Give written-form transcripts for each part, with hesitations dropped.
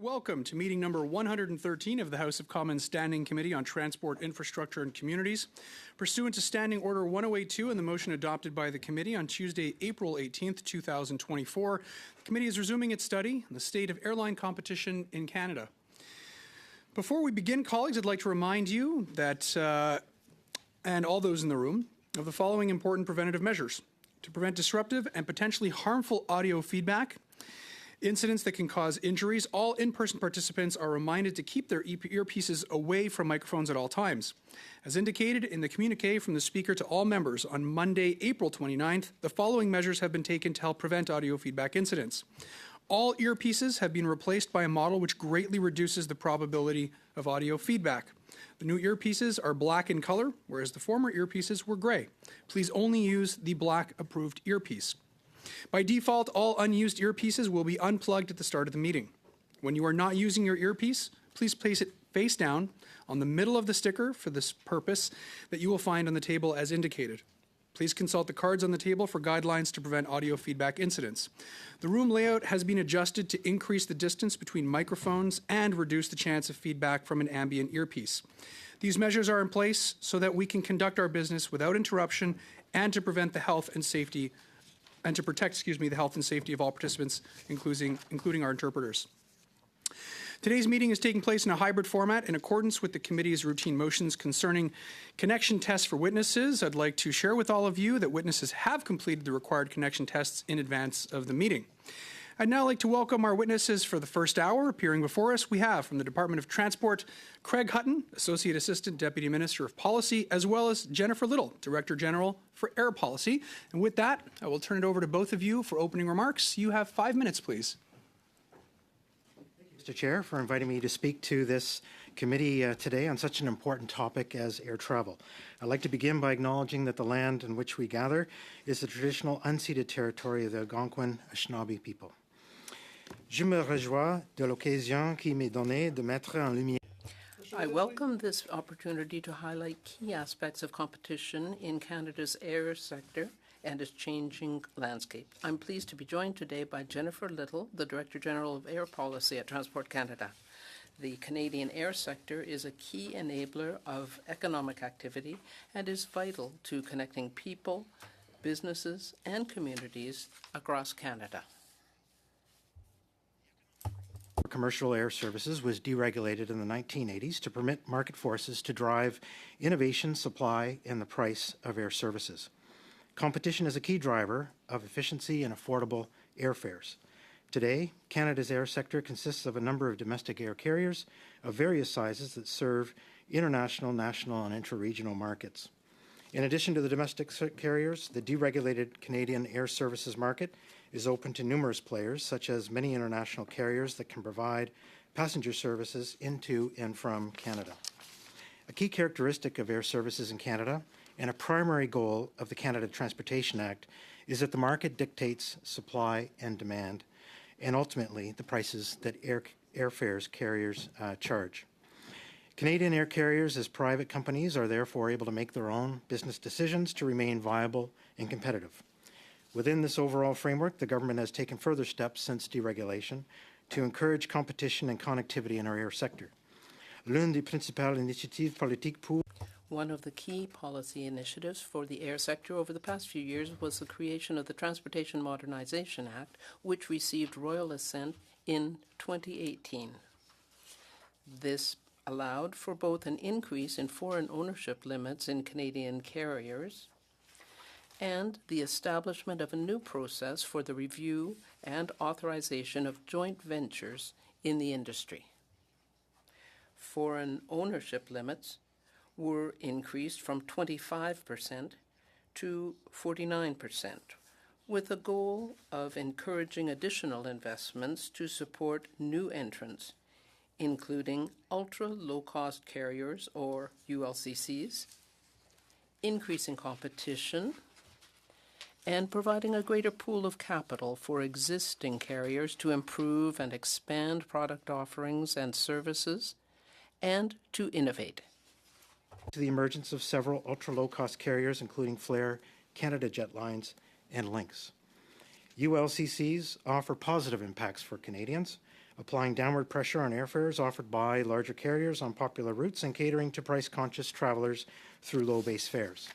Welcome to meeting number 113 of the House of Commons Standing Committee on Transport, Infrastructure and Communities. Pursuant to Standing Order 1082 and the motion adopted by the committee on Tuesday, April 18th, 2024, the committee is resuming its study on the state of airline competition in Canada. Before we begin, colleagues, I'd like to remind you that, and all those in the room, of the following important preventative measures. To prevent disruptive and potentially harmful audio feedback, incidents that can cause injuries, all in-person participants are reminded to keep their earpieces away from microphones at all times. As indicated in the communique from the Speaker to all members on Monday, April 29th, the following measures have been taken to help prevent audio feedback incidents. All earpieces have been replaced by a model which greatly reduces the probability of audio feedback. The new earpieces are black in color, whereas the former earpieces were gray. Please only use the black approved earpiece. By default, all unused earpieces will be unplugged at the start of the meeting. When you are not using your earpiece, please place it face down on the middle of the sticker for this purpose that you will find on the table as indicated. Please consult the cards on the table for guidelines to prevent audio feedback incidents. The room layout has been adjusted to increase the distance between microphones and reduce the chance of feedback from an ambient earpiece. These measures are in place so that we can conduct our business without interruption and to prevent the health and safety and to protect, the health and safety of all participants, including our interpreters. Today's meeting is taking place in a hybrid format in accordance with the committee's routine motions concerning connection tests for witnesses. I'd like to share with all of you that witnesses have completed the required connection tests in advance of the meeting. I'd now like to welcome our witnesses for the first hour. Appearing before us, we have from the Department of Transport, Craig Hutton, Associate Assistant Deputy Minister of Policy, as well as Jennifer Little, Director General for Air Policy. And with that, I will turn it over to both of you for opening remarks. You have 5 minutes, please. Thank you, Mr. Chair, for inviting me to speak to this committee today on such an important topic as air travel. I'd like to begin by acknowledging that the land in which we gather is the traditional unceded territory of the Algonquin Anishinaabe people. Je me réjouis de l'occasion qui m'est donnée de mettre en lumière. I welcome this opportunity to highlight key aspects of competition in Canada's air sector and its changing landscape. I'm pleased to be joined today by Jennifer Little, the Director General of Air Policy at Transport Canada. The Canadian air sector is a key enabler of economic activity and is vital to connecting people, businesses, and communities across Canada. Commercial air services was deregulated in the 1980s to permit market forces to drive innovation, supply, and the price of air services. Competition is a key driver of efficiency and affordable airfares. Today, Canada's air sector consists of a number of domestic air carriers of various sizes that serve international, national, and intra-regional markets. In addition to the domestic carriers, the deregulated Canadian air services market is open to numerous players, such as many international carriers that can provide passenger services into and from Canada. A key characteristic of air services in Canada and a primary goal of the Canada Transportation Act is that the market dictates supply and demand, and ultimately the prices that airfares carriers charge. Canadian air carriers as private companies are therefore able to make their own business decisions to remain viable and competitive. Within this overall framework, the government has taken further steps since deregulation to encourage competition and connectivity in our air sector. L'une des principales initiatives politiques pour One of the key policy initiatives for the air sector over the past few years was the creation of the Transportation Modernization Act, which received royal assent in 2018. This allowed for both an increase in foreign ownership limits in Canadian carriers and the establishment of a new process for the review and authorization of joint ventures in the industry. Foreign ownership limits were increased from 25% to 49%, with a goal of encouraging additional investments to support new entrants, including ultra-low-cost carriers, or ULCCs, increasing competition, and providing a greater pool of capital for existing carriers to improve and expand product offerings and services, and to innovate. To the emergence of several ultra-low-cost carriers, including Flair, Canada Jetlines, and Lynx. ULCCs offer positive impacts for Canadians applying downward pressure on airfares offered by larger carriers on popular routes and catering to price-conscious travelers through low base fares.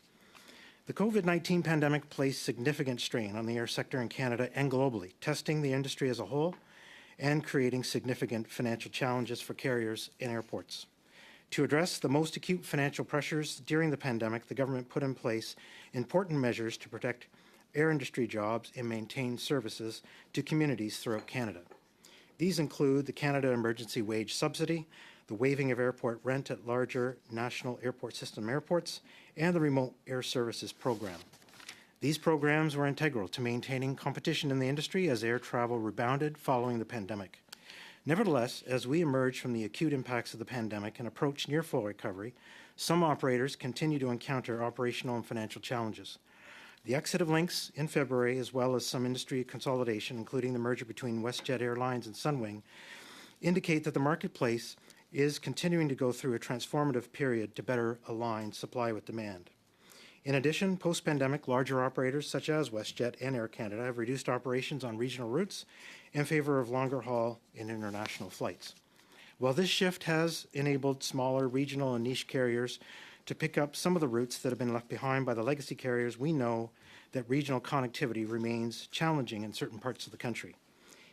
The COVID-19 pandemic placed significant strain on the air sector in Canada and globally, testing the industry as a whole and creating significant financial challenges for carriers and airports. To address the most acute financial pressures during the pandemic, the government put in place important measures to protect air industry jobs and maintain services to communities throughout Canada. These include the Canada Emergency Wage Subsidy, the waiving of airport rent at larger national airport system airports, and the Remote Air Services Program. These programs were integral to maintaining competition in the industry as air travel rebounded following the pandemic. Nevertheless, as we emerge from the acute impacts of the pandemic and approach near full recovery, some operators continue to encounter operational and financial challenges. The exit of Lynx in February, as well as some industry consolidation, including the merger between WestJet Airlines and Sunwing, indicate that the marketplace is continuing to go through a transformative period to better align supply with demand. In addition, post-pandemic, larger operators such as WestJet and Air Canada have reduced operations on regional routes in favor of longer haul and international flights. While this shift has enabled smaller regional and niche carriers to pick up some of the routes that have been left behind by the legacy carriers, we know that regional connectivity remains challenging in certain parts of the country.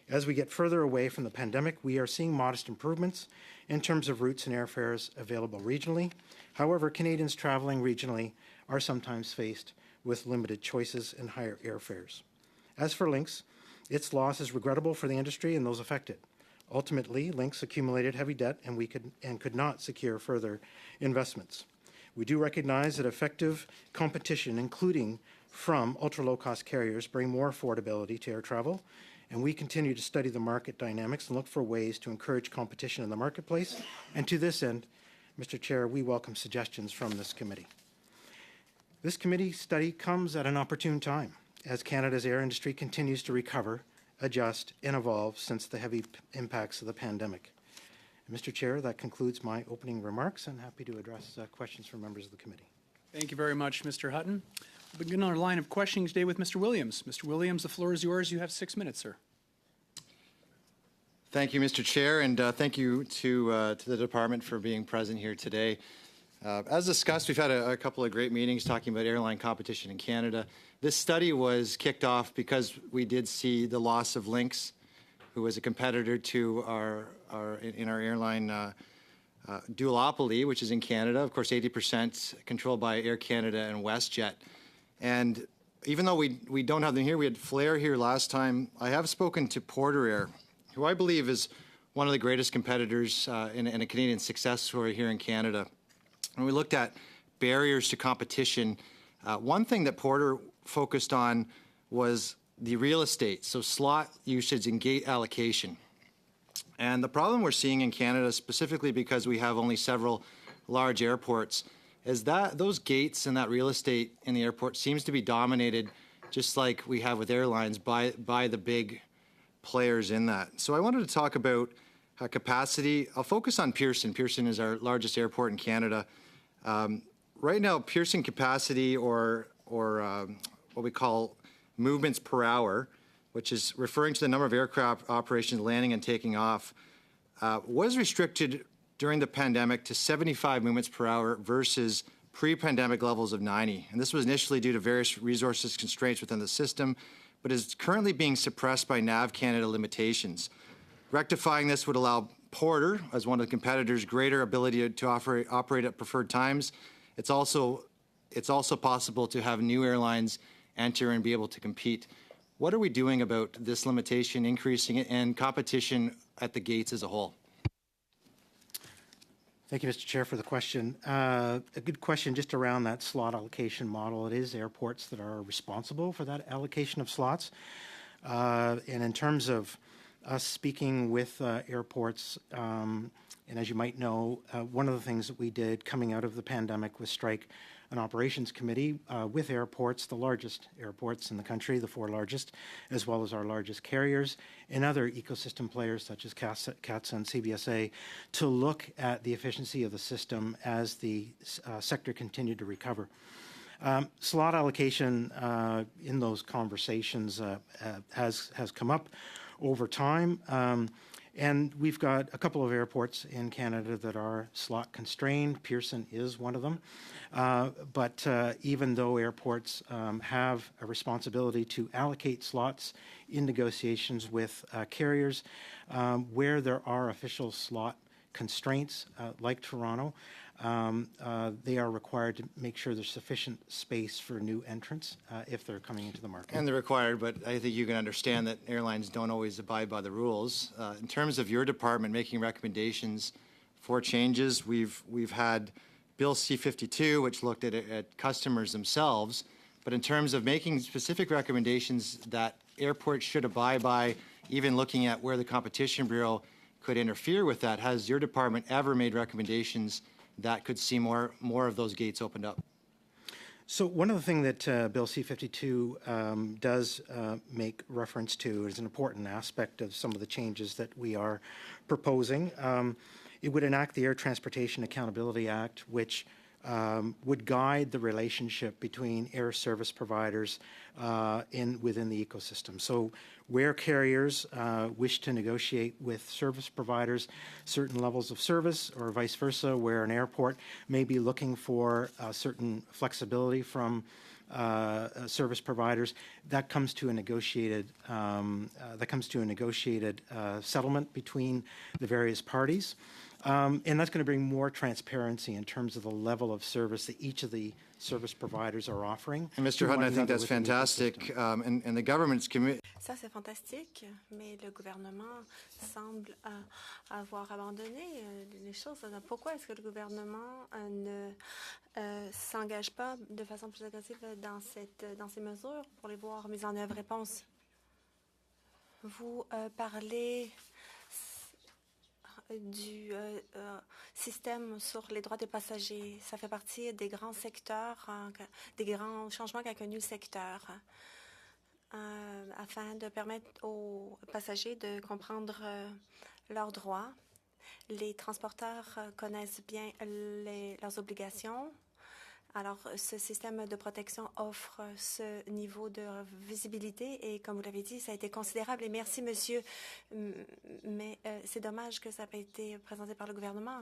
As we get further away from the pandemic, we are seeing modest improvements in terms of routes and airfares available regionally. However, Canadians traveling regionally are sometimes faced with limited choices and higher airfares. As for Lynx, its loss is regrettable for the industry and those affected. Ultimately, Lynx accumulated heavy debt and could not secure further investments. We do recognize that effective competition, including from ultra-low-cost carriers, bring more affordability to air travel, and we continue to study the market dynamics and look for ways to encourage competition in the marketplace. And to this end, Mr. Chair, we welcome suggestions from this committee. This committee study comes at an opportune time as Canada's air industry continues to recover, adjust, and evolve since the heavy impacts of the pandemic. Mr. Chair, that concludes my opening remarks. I'm happy to address questions from members of the committee. Thank you very much, Mr. Hutton. We'll begin our line of questioning today with Mr. Williams. Mr. Williams, the floor is yours. You have 6 minutes, sir. Thank you, Mr. Chair, and thank you to the department for being present here today. As discussed, we've had a couple of great meetings talking about airline competition in Canada. This study was kicked off because we did see the loss of Lynx, who was a competitor to our airline duopoly, which is in Canada. Of course, 80% controlled by Air Canada and WestJet. And even though we don't have them here, we had Flair here last time. I have spoken to Porter Air, who I believe is one of the greatest competitors in a Canadian success story here in Canada. When we looked at barriers to competition, one thing that Porter focused on was the real estate, so slot usage and gate allocation. And the problem we're seeing in Canada, specifically because we have only several large airports, is that those gates and that real estate in the airport seems to be dominated, just like we have with airlines, by the big players in that. So I wanted to talk about capacity. I'll focus on Pearson. Pearson is our largest airport in Canada. Right now, Pearson capacity, or what we call movements per hour, which is referring to the number of aircraft operations landing and taking off, was restricted during the pandemic to 75 movements per hour versus pre-pandemic levels of 90. And this was initially due to various resources constraints within the system, but is currently being suppressed by NAV Canada limitations. Rectifying this would allow Porter, as one of the competitors, greater ability to operate at preferred times. It's also possible to have new airlines enter and be able to compete. What are we doing about this limitation, increasing it, and competition at the gates as a whole? Thank you, Mr. Chair, for the question. A good question just around that slot allocation model. It is airports that are responsible for that allocation of slots. And in terms of us speaking with airports, and as you might know, one of the things that we did coming out of the pandemic was strike an operations committee with airports, the largest airports in the country, the 4 largest, as well as our largest carriers, and other ecosystem players such as CATSA and CBSA, to look at the efficiency of the system as the sector continued to recover. Slot allocation in those conversations has come up over time. And we've got a couple of airports in Canada that are slot constrained. Pearson is one of them. But even though airports have a responsibility to allocate slots in negotiations with carriers, where there are official slot constraints, like Toronto, they are required to make sure there's sufficient space for new entrants if they're coming into the market. And they're required, but I think you can understand that airlines don't always abide by the rules. In terms of your department making recommendations for changes, we've had Bill C-52, which looked at customers themselves, but in terms of making specific recommendations that airports should abide by, even looking at where the Competition Bureau could interfere with that, has your department ever made recommendations that could see more of those gates opened up? So one of the things that Bill C-52 does make reference to is an important aspect of some of the changes that we are proposing. It would enact the Air Transportation Accountability Act, which would guide the relationship between air service providers within the ecosystem. So where carriers wish to negotiate with service providers certain levels of service, or vice versa, where an airport may be looking for certain flexibility from service providers, that comes to a negotiated settlement between the various parties. And that's going to bring more transparency in terms of the level of service that each of the service providers are offering. And Mr. Hutton, I think that's fantastic. And the government's committed. Ça, c'est fantastique, mais le gouvernement semble avoir abandonné les choses. Pourquoi est-ce que le gouvernement ne s'engage pas de façon plus agressive dans ces mesures pour les voir mises en œuvre? Réponse. Vous parlez du système sur les droits des passagers. Ça fait partie des grands secteurs, des grands changements qu'a connu le secteur, afin de permettre aux passagers de comprendre leurs droits. Les transporteurs connaissent bien leurs obligations. Alors, ce système de protection offre ce niveau de visibilité et, comme vous l'avez dit, ça a été considérable. Et merci, monsieur. Mais c'est dommage que ça n'a pas été présenté par le gouvernement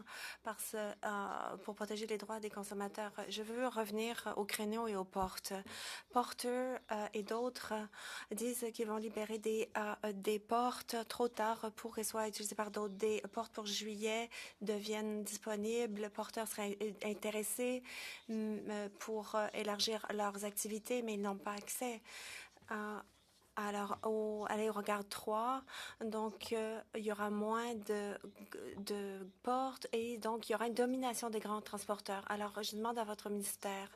pour protéger les droits des consommateurs. Je veux revenir aux créneaux et aux portes. Porter et d'autres disent qu'ils vont libérer des portes trop tard pour qu'elles soient utilisées par d'autres. Des portes pour juillet deviennent disponibles. Porteurs seraient intéressés pour élargir leurs activités, mais ils n'ont pas accès. Alors, à l'aérogare 3, donc il y aura moins de portes et donc il y aura une domination des grands transporteurs. Alors, je demande à votre ministère,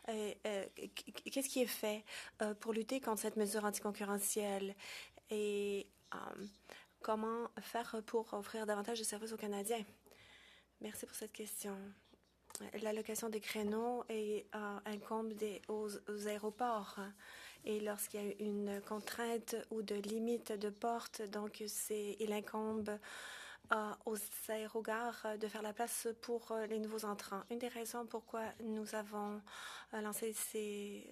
qu'est-ce qui est fait pour lutter contre cette mesure anticoncurrentielle et comment faire pour offrir davantage de services aux Canadiens? Merci pour cette question. L'allocation des créneaux incombe aux aéroports. Et lorsqu'il y a une contrainte ou de limite de porte, donc il incombe aux aérogares de faire la place pour les nouveaux entrants. Une des raisons pourquoi nous avons lancé ces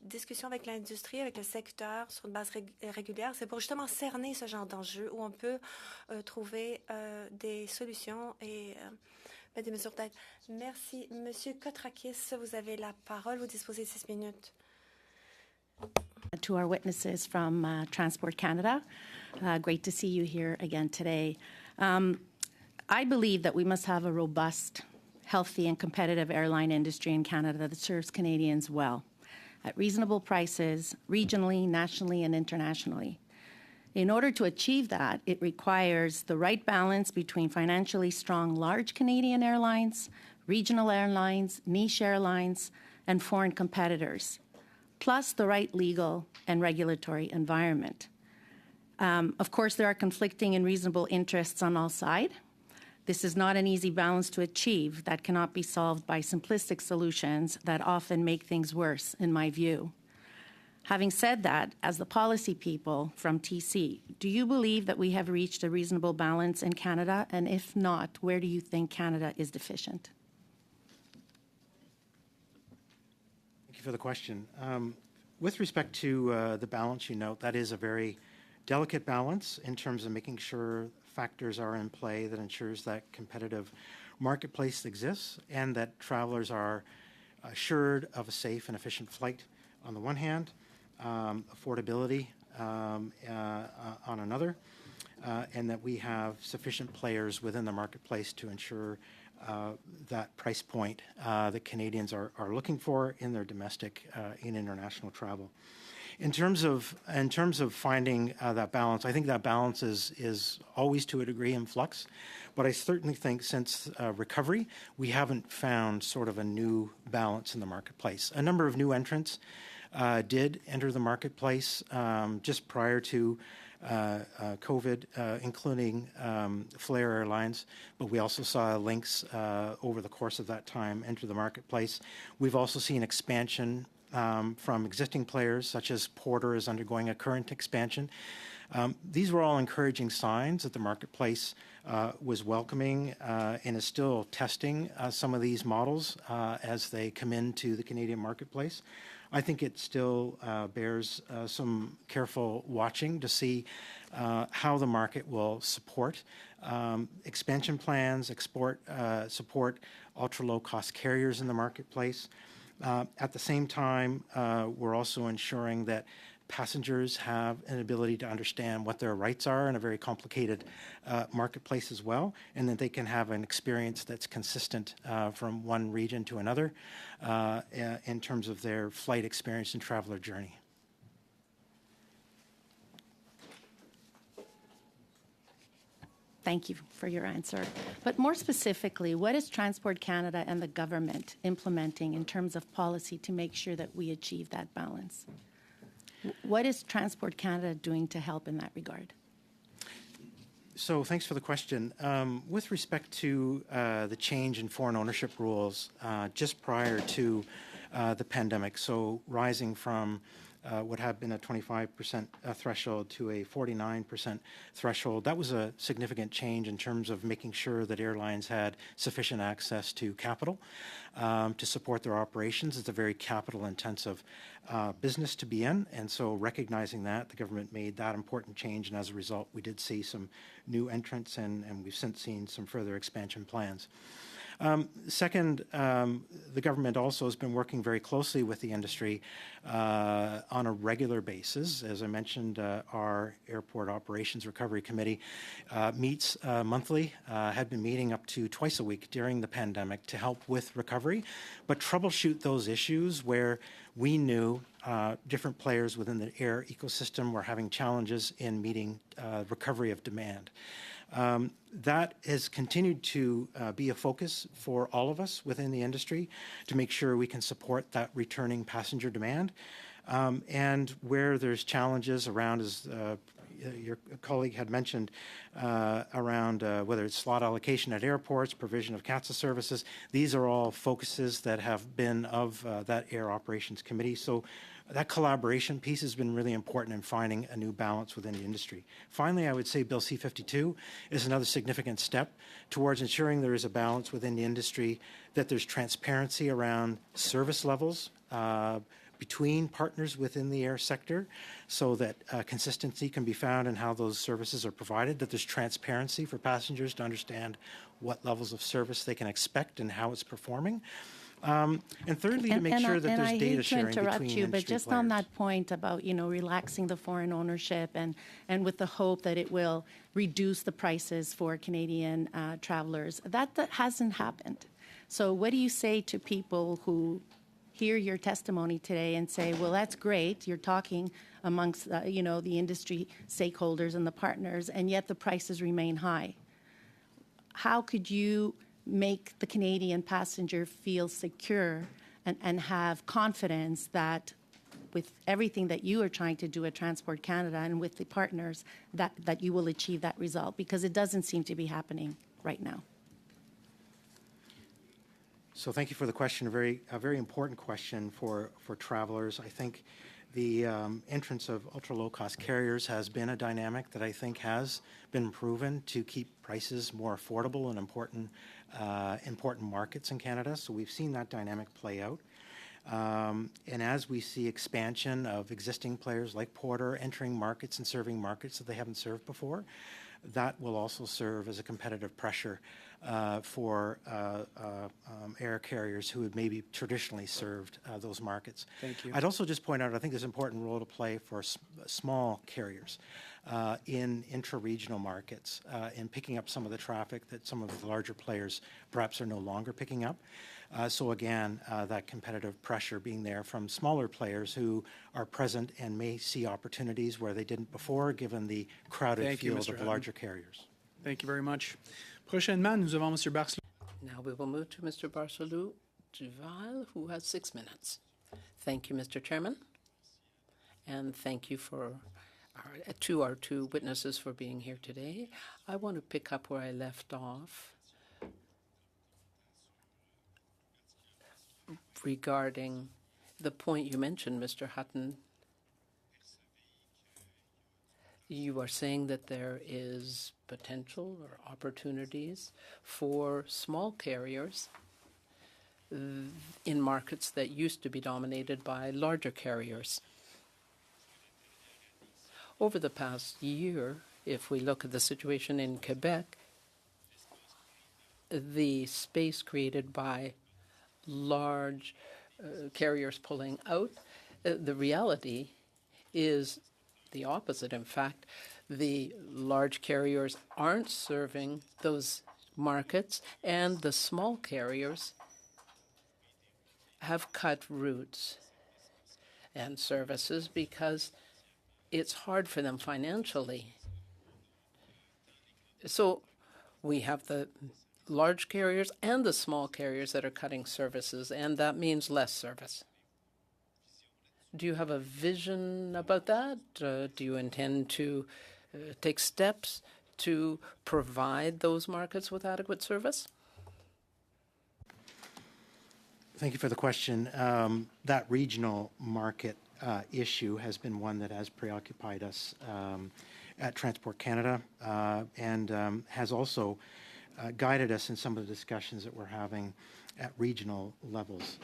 discussions avec l'industrie, avec le secteur sur une base régulière, c'est pour justement cerner ce genre d'enjeu où on peut trouver des solutions et des mesures d'aide. Merci. Monsieur Kotrakis, vous avez la parole. Vous disposez de 6 minutes. To our witnesses from Transport Canada, great to see you here again today. I believe that we must have a robust, healthy and competitive airline industry in Canada that serves Canadians well at reasonable prices, regionally, nationally and internationally. In order to achieve that, it requires the right balance between financially strong large Canadian airlines, regional airlines, niche airlines, and foreign competitors, plus the right legal and regulatory environment. Of course, there are conflicting and reasonable interests on all sides. This is not an easy balance to achieve that cannot be solved by simplistic solutions that often make things worse, in my view. Having said that, as the policy people from TC, do you believe that we have reached a reasonable balance in Canada? And if not, where do you think Canada is deficient? Thank you for the question. With respect to the balance you note, that is a very delicate balance in terms of making sure factors are in play that ensures that competitive marketplace exists and that travelers are assured of a safe and efficient flight on the one hand, affordability on another, and that we have sufficient players within the marketplace to ensure that price point that Canadians are looking for in their domestic and international travel. In terms of finding that balance, I think that balance is always to a degree in flux, but I certainly think since recovery, we haven't found sort of a new balance in the marketplace. A number of new entrants did enter the marketplace just prior to COVID, including Flair Airlines, but we also saw Lynx over the course of that time enter the marketplace. We've also seen expansion from existing players, such as Porter is undergoing a current expansion. These were all encouraging signs that the marketplace was welcoming and is still testing some of these models as they come into the Canadian marketplace. I think it still bears some careful watching to see how the market will support expansion plans, support ultra-low-cost carriers in the marketplace. At the same time, we're also ensuring that passengers have an ability to understand what their rights are in a very complicated marketplace as well, and that they can have an experience that's consistent from one region to another in terms of their flight experience and traveler journey. Thank you for your answer. But more specifically, what is Transport Canada and the government implementing in terms of policy to make sure that we achieve that balance? What is Transport Canada doing to help in that regard? So thanks for the question. With respect to the change in foreign ownership rules just prior to the pandemic, so rising from what had been a 25% threshold to a 49% threshold. That was a significant change in terms of making sure that airlines had sufficient access to capital to support their operations. It's a very capital-intensive business to be in, and so recognizing that, the government made that important change, and as a result, we did see some new entrants, and we've since seen some further expansion plans. Second, the government also has been working very closely with the industry on a regular basis. As I mentioned, our Airport Operations Recovery Committee meets monthly, had been meeting up to twice a week during the pandemic to help with recovery, but troubleshoot those issues where we knew different players within the air ecosystem were having challenges in meeting recovery of demand. That has continued to be a focus for all of us within the industry to make sure we can support that returning passenger demand. And where there's challenges around, as your colleague had mentioned, around whether it's slot allocation at airports, provision of CATSA services, these are all focuses that have been of that Air Operations Committee. So that collaboration piece has been really important in finding a new balance within the industry. Finally, I would say Bill C-52 is another significant step towards ensuring there is a balance within the industry, that there's transparency around service levels between partners within the air sector so that consistency can be found in how those services are provided, that there's transparency for passengers to understand what levels of service they can expect and how it's performing. And thirdly, to make sure that there's data sharing between industry players. And I hate to interrupt you, but just on that point about, relaxing the foreign ownership and with the hope that it will reduce the prices for Canadian travelers, that hasn't happened. So what do you say to people who hear your testimony today and say, well, that's great, you're talking amongst, the industry stakeholders and the partners, and yet the prices remain high? How could you make the Canadian passenger feel secure and have confidence that with everything that you are trying to do at Transport Canada and with the partners, that you will achieve that result? Because it doesn't seem to be happening right now. So thank you for the question, a very important question for travelers. I think the entrance of ultra-low-cost carriers has been a dynamic that I think has been proven to keep prices more affordable in important markets in Canada. So we've seen that dynamic play out. And as we see expansion of existing players like Porter entering markets and serving markets that they haven't served before, that will also serve as a competitive pressure for air carriers who had maybe traditionally served those markets. Thank you. I'd also just point out, I think there's an important role to play for small carriers in intra-regional markets in picking up some of the traffic that some of the larger players perhaps are no longer picking up. So again, that competitive pressure being there from smaller players who are present and may see opportunities where they didn't before, given the crowded Thank you, field Mr. of Hutton. larger carriers. Thank you very much. Prochainement, nous avons Monsieur Barcelou. Now we will move to Mr. Barcelou Duval, who has 6 minutes. Thank you, Mr. Chairman. And thank you to our two witnesses for being here today. I want to pick up where I left off regarding the point you mentioned, Mr. Hutton. You are saying that there is potential or opportunities for small carriers in markets that used to be dominated by larger carriers. Over the past year, if we look at the situation in Quebec, the space created by large carriers pulling out, the reality is the opposite. In fact, the large carriers aren't serving those markets, and the small carriers have cut routes and services because it's hard for them financially. So we have the large carriers and the small carriers that are cutting services, and that means less service. Do you have a vision about that? Do you intend to take steps to provide those markets with adequate service? Thank you for the question. That regional market issue has been one that has preoccupied us at Transport Canada and has also guided us in some of the discussions that we're having at regional levels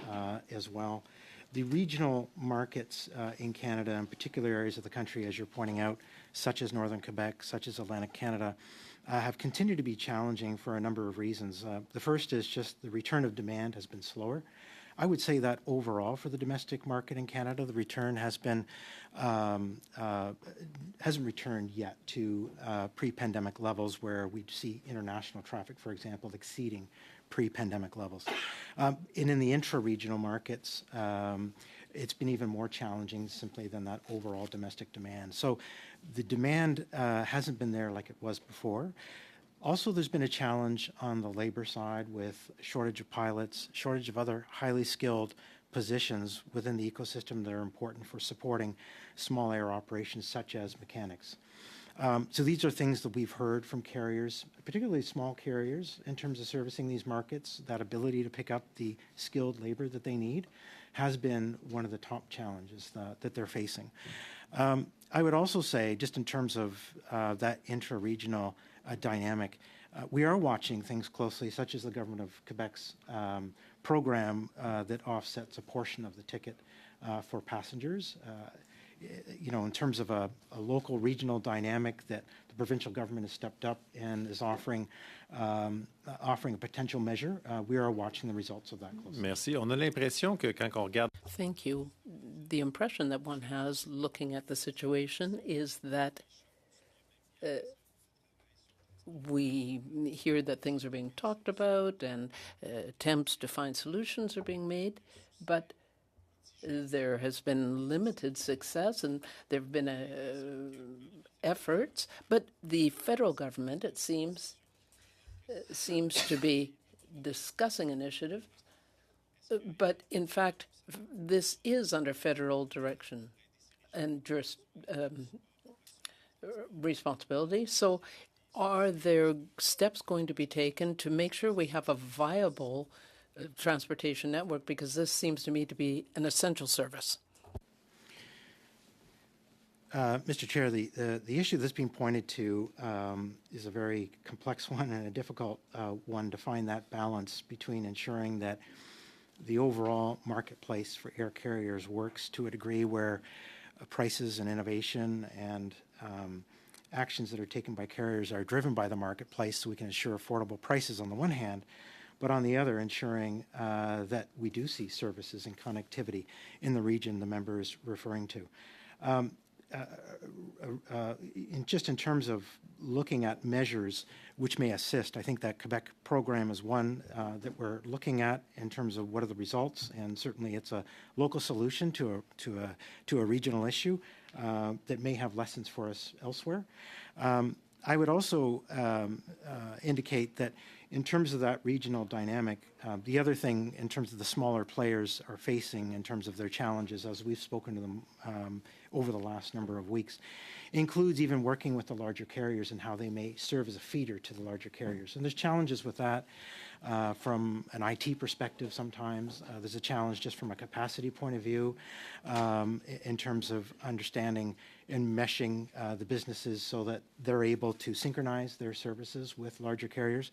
as well. The regional markets in Canada, in particular areas of the country, as you're pointing out, such as Northern Quebec, such as Atlantic Canada, have continued to be challenging for a number of reasons. The first is just the return of demand has been slower. I would say that overall for the domestic market in Canada, the return has been hasn't returned yet to pre-pandemic levels where we see international traffic, for example, exceeding pre-pandemic levels. And in the intra-regional markets, it's been even more challenging simply than that overall domestic demand. So the demand hasn't been there like it was before. Also, there's been a challenge on the labor side with shortage of pilots, shortage of other highly skilled positions within the ecosystem that are important for supporting small air operations such as mechanics. So these are things that we've heard from carriers, particularly small carriers, in terms of servicing these markets. That ability to pick up the skilled labor that they need has been one of the top challenges that they're facing. I would also say, just in terms of that intra-regional dynamic, we are watching things closely, such as the Government of Quebec's program that offsets a portion of the ticket for passengers. You know, in terms of a local regional dynamic that the provincial government has stepped up and is offering a potential measure, we are watching the results of that closely. Merci. On a l'impression que quand on regarde Thank you. The impression that one has looking at the situation is that we hear that things are being talked about and attempts to find solutions are being made, but there has been limited success and there have been efforts, but the federal government, it seems to be discussing initiative, but in fact, this is under federal direction and responsibility. So are there steps going to be taken to make sure we have a viable transportation network, because this seems to me to be an essential service? Mr. Chair, the issue that's being pointed to is a very complex one and a difficult one to find that balance between ensuring that the overall marketplace for air carriers works to a degree where prices and innovation and actions that are taken by carriers are driven by the marketplace so we can ensure affordable prices on the one hand, but on the other, ensuring that we do see services and connectivity in the region the member is referring to. Just in terms of looking at measures which may assist, I think that Quebec program is one that we're looking at in terms of what are the results, and certainly it's a local solution to a regional issue that may have lessons for us elsewhere. I would also indicate that in terms of that regional dynamic, the other thing in terms of the smaller players are facing in terms of their challenges, as we've spoken to them over the last number of weeks, includes even working with the larger carriers and how they may serve as a feeder to the larger carriers. And there's challenges with that from an IT perspective sometimes. There's a challenge just from a capacity point of view in terms of understanding and meshing the businesses so that they're able to synchronize their services with larger carriers.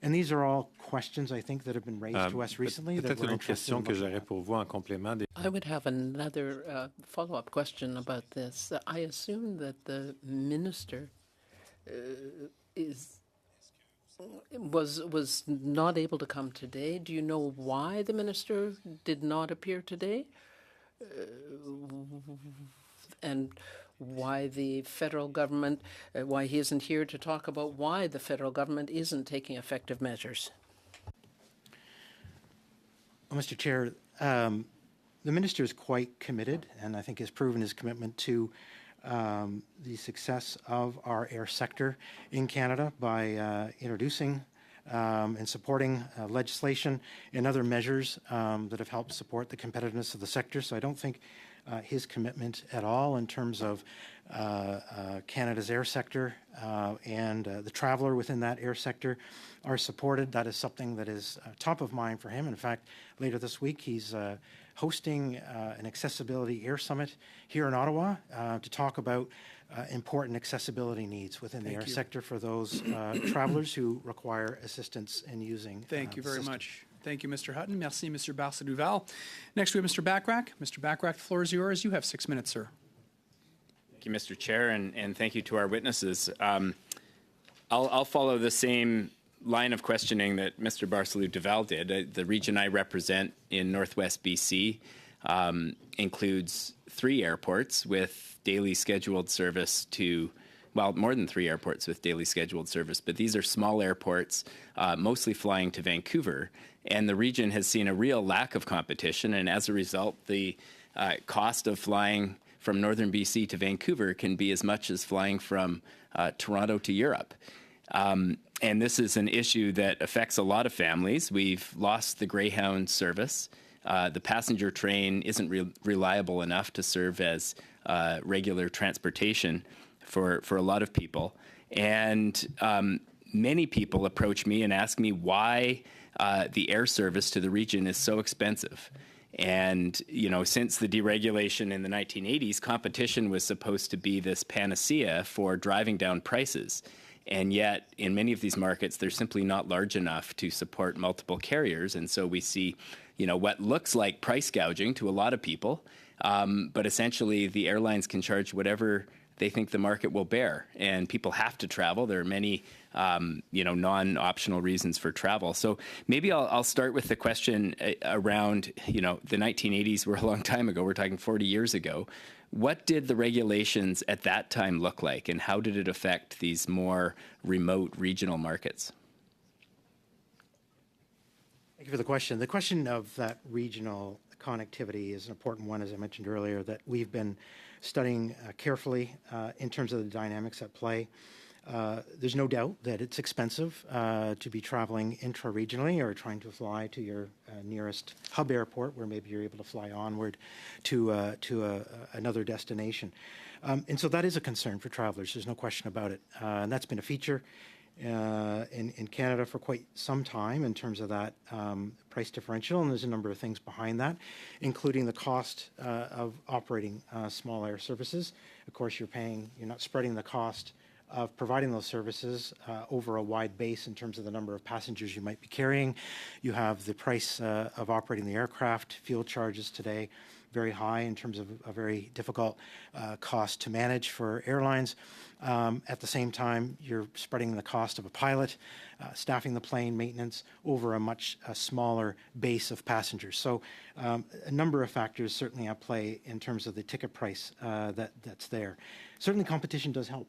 And these are all questions, I think, that have been raised to us recently. Peut-être une autre question que j'aurais pour vous en complément. I would have another follow-up question about this. I assume that the minister was not able to come today. Do you know why the minister did not appear today? And why the federal government, why he isn't here to talk about why the federal government isn't taking effective measures? Well, Mr. Chair, the minister is quite committed, and I think has proven his commitment to the success of our air sector in Canada by introducing and supporting legislation and other measures that have helped support the competitiveness of the sector. So I don't think his commitment at all in terms of Canada's air sector and the traveler within that air sector are supported. That is something that is top of mind for him. In fact, later this week, he's hosting an accessibility air summit here in Ottawa to talk about important accessibility needs within the air sector for those travelers who require assistance in using Thank you very the system. much. Thank you, Mr. Hutton. Merci, Mr. Barça-Duval. Next, we have Mr. Bachrach. Mr. Bachrach, the floor is yours. You have 6 minutes, sir. Thank you, Mr. Chair, and thank you to our witnesses. I'll follow the same line of questioning that Mr. Barça-Duval did. The region I represent in Northwest BC includes 3 airports with daily scheduled service to, well, more than 3 airports with daily scheduled service, but these are small airports, mostly flying to Vancouver, and the region has seen a real lack of competition, and as a result, the cost of flying from northern BC to Vancouver can be as much as flying from Toronto to Europe. And this is an issue that affects a lot of families. We've lost the Greyhound service. The passenger train isn't reliable enough to serve as regular transportation for a lot of people. And many people approach me and ask me why the air service to the region is so expensive. And, you know, since the deregulation in the 1980s, competition was supposed to be this panacea for driving down prices. And yet, in many of these markets, they're simply not large enough to support multiple carriers. And so we see, you know, what looks like price gouging to a lot of people. But essentially, the airlines can charge whatever they think the market will bear. And people have to travel. There are many, you know, non-optional reasons for travel. So maybe I'll start with the question around, you know, the 1980s were a long time ago. We're talking 40 years ago. What did the regulations at that time look like, and how did it affect these more remote regional markets? Thank you for the question. The question of that regional connectivity is an important one, as I mentioned earlier, that we've been studying carefully in terms of the dynamics at play. There's no doubt that it's expensive to be traveling intra-regionally or trying to fly to your nearest hub airport where maybe you're able to fly onward to another destination. And so that is a concern for travelers. There's no question about it. And that's been a feature in Canada for quite some time in terms of that price differential, and there's a number of things behind that, including the cost of operating small air services. Of course, you're not spreading the cost of providing those services over a wide base in terms of the number of passengers you might be carrying. You have the price of operating the aircraft, fuel charges today, very high in terms of a very difficult cost to manage for airlines. At the same time, you're spreading the cost of a pilot, staffing the plane, maintenance over a much smaller base of passengers. So a number of factors certainly at play in terms of the ticket price that's there. Certainly competition does help.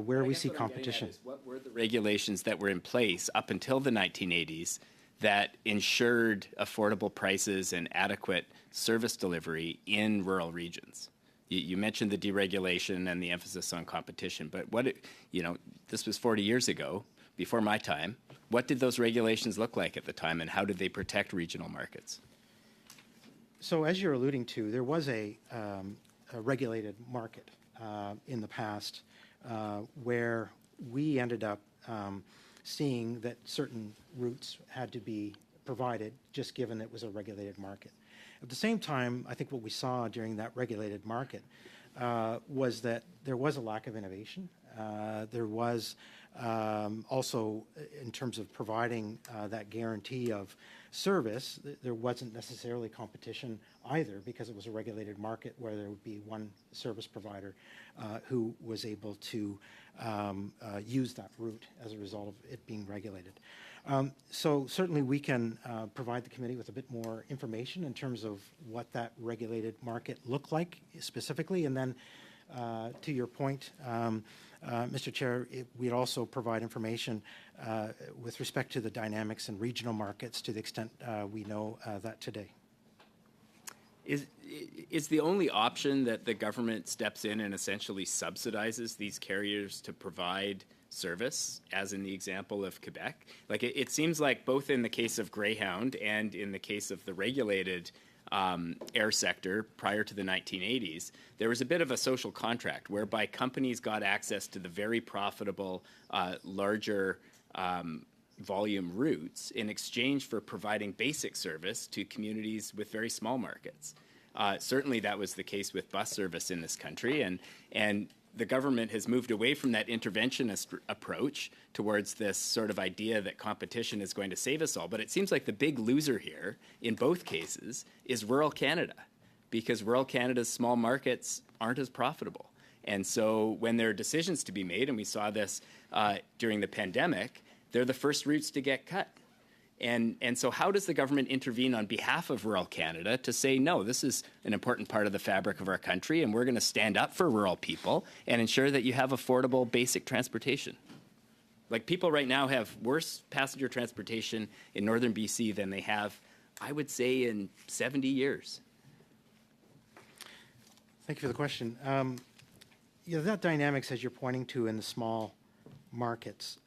Where we see competition. What were the regulations that were in place up until the 1980s that ensured affordable prices and adequate service delivery in rural regions? You mentioned the deregulation and the emphasis on competition, but this was 40 years ago, before my time. What did those regulations look like at the time, and how did they protect regional markets? So as you're alluding to, there was a regulated market in the past where we ended up seeing that certain routes had to be provided just given it was a regulated market. At the same time, I think what we saw during that regulated market was that there was a lack of innovation. There was also, in terms of providing that guarantee of service, there wasn't necessarily competition either because it was a regulated market where there would be one service provider who was able to use that route as a result of it being regulated. So certainly we can provide the committee with a bit more information in terms of what that regulated market looked like specifically. And then to your point, Mr. Chair, we'd also provide information with respect to the dynamics in regional markets to the extent we know that today. Is the only option that the government steps in and essentially subsidizes these carriers to provide service, as in the example of Quebec? Like it seems like both in the case of Greyhound and in the case of the regulated air sector prior to the 1980s, there was a bit of a social contract whereby companies got access to the very profitable, larger volume routes in exchange for providing basic service to communities with very small markets. Certainly that was the case with bus service in this country, and the government has moved away from that interventionist approach towards this sort of idea that competition is going to save us all. But it seems like the big loser here in both cases is rural Canada, because rural Canada's small markets aren't as profitable. And so when there are decisions to be made, and we saw this during the pandemic, they're the first routes to get cut. And so how does the government intervene on behalf of rural Canada to say, no, this is an important part of the fabric of our country, and we're going to stand up for rural people and ensure that you have affordable basic transportation? Like, people right now have worse passenger transportation in northern BC than they have, I would say, in 70 years. Thank you for the question. That dynamics, as you're pointing to in the small markets,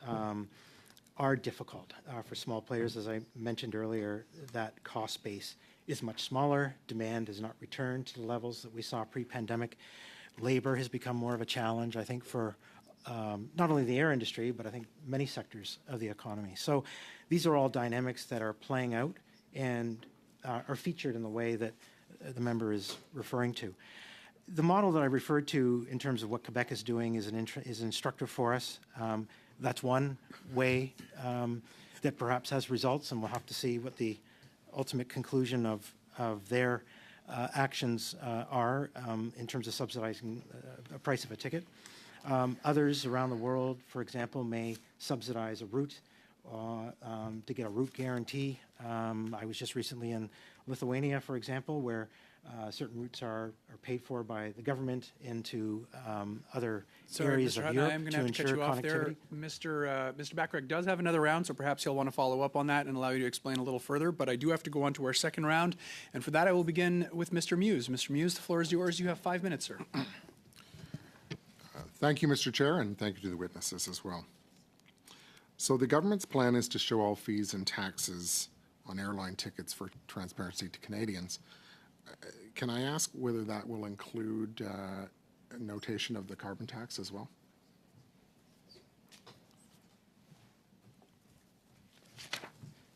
are difficult for small players. As I mentioned earlier, that cost base is much smaller. Demand has not returned to the levels that we saw pre-pandemic. Labor has become more of a challenge, I think, for not only the air industry, but I think many sectors of the economy. So these are all dynamics that are playing out and are featured in the way that the member is referring to. The model that I referred to in terms of what Quebec is doing is instructive for us. That's one way that perhaps has results, and we'll have to see what the ultimate conclusion of their actions are in terms of subsidizing a price of a ticket. Others around the world, for example, may subsidize a route to get a route guarantee. I was just recently in Lithuania, for example, where certain routes are paid for by the government into other areas of Europe I'm going to to have to cut ensure you off there. connectivity. Mr. Bacharach does have another round, so perhaps he'll want to follow up on that and allow you to explain a little further. But I do have to go on to our second round, and for that I will begin with Mr. Muse. Mr. Muse, the floor is yours. You have 5 minutes, sir. Thank you, Mr. Chair, and thank you to the witnesses as well. So the government's plan is to show all fees and taxes on airline tickets for transparency to Canadians. Can I ask whether that will include a notation of the carbon tax as well?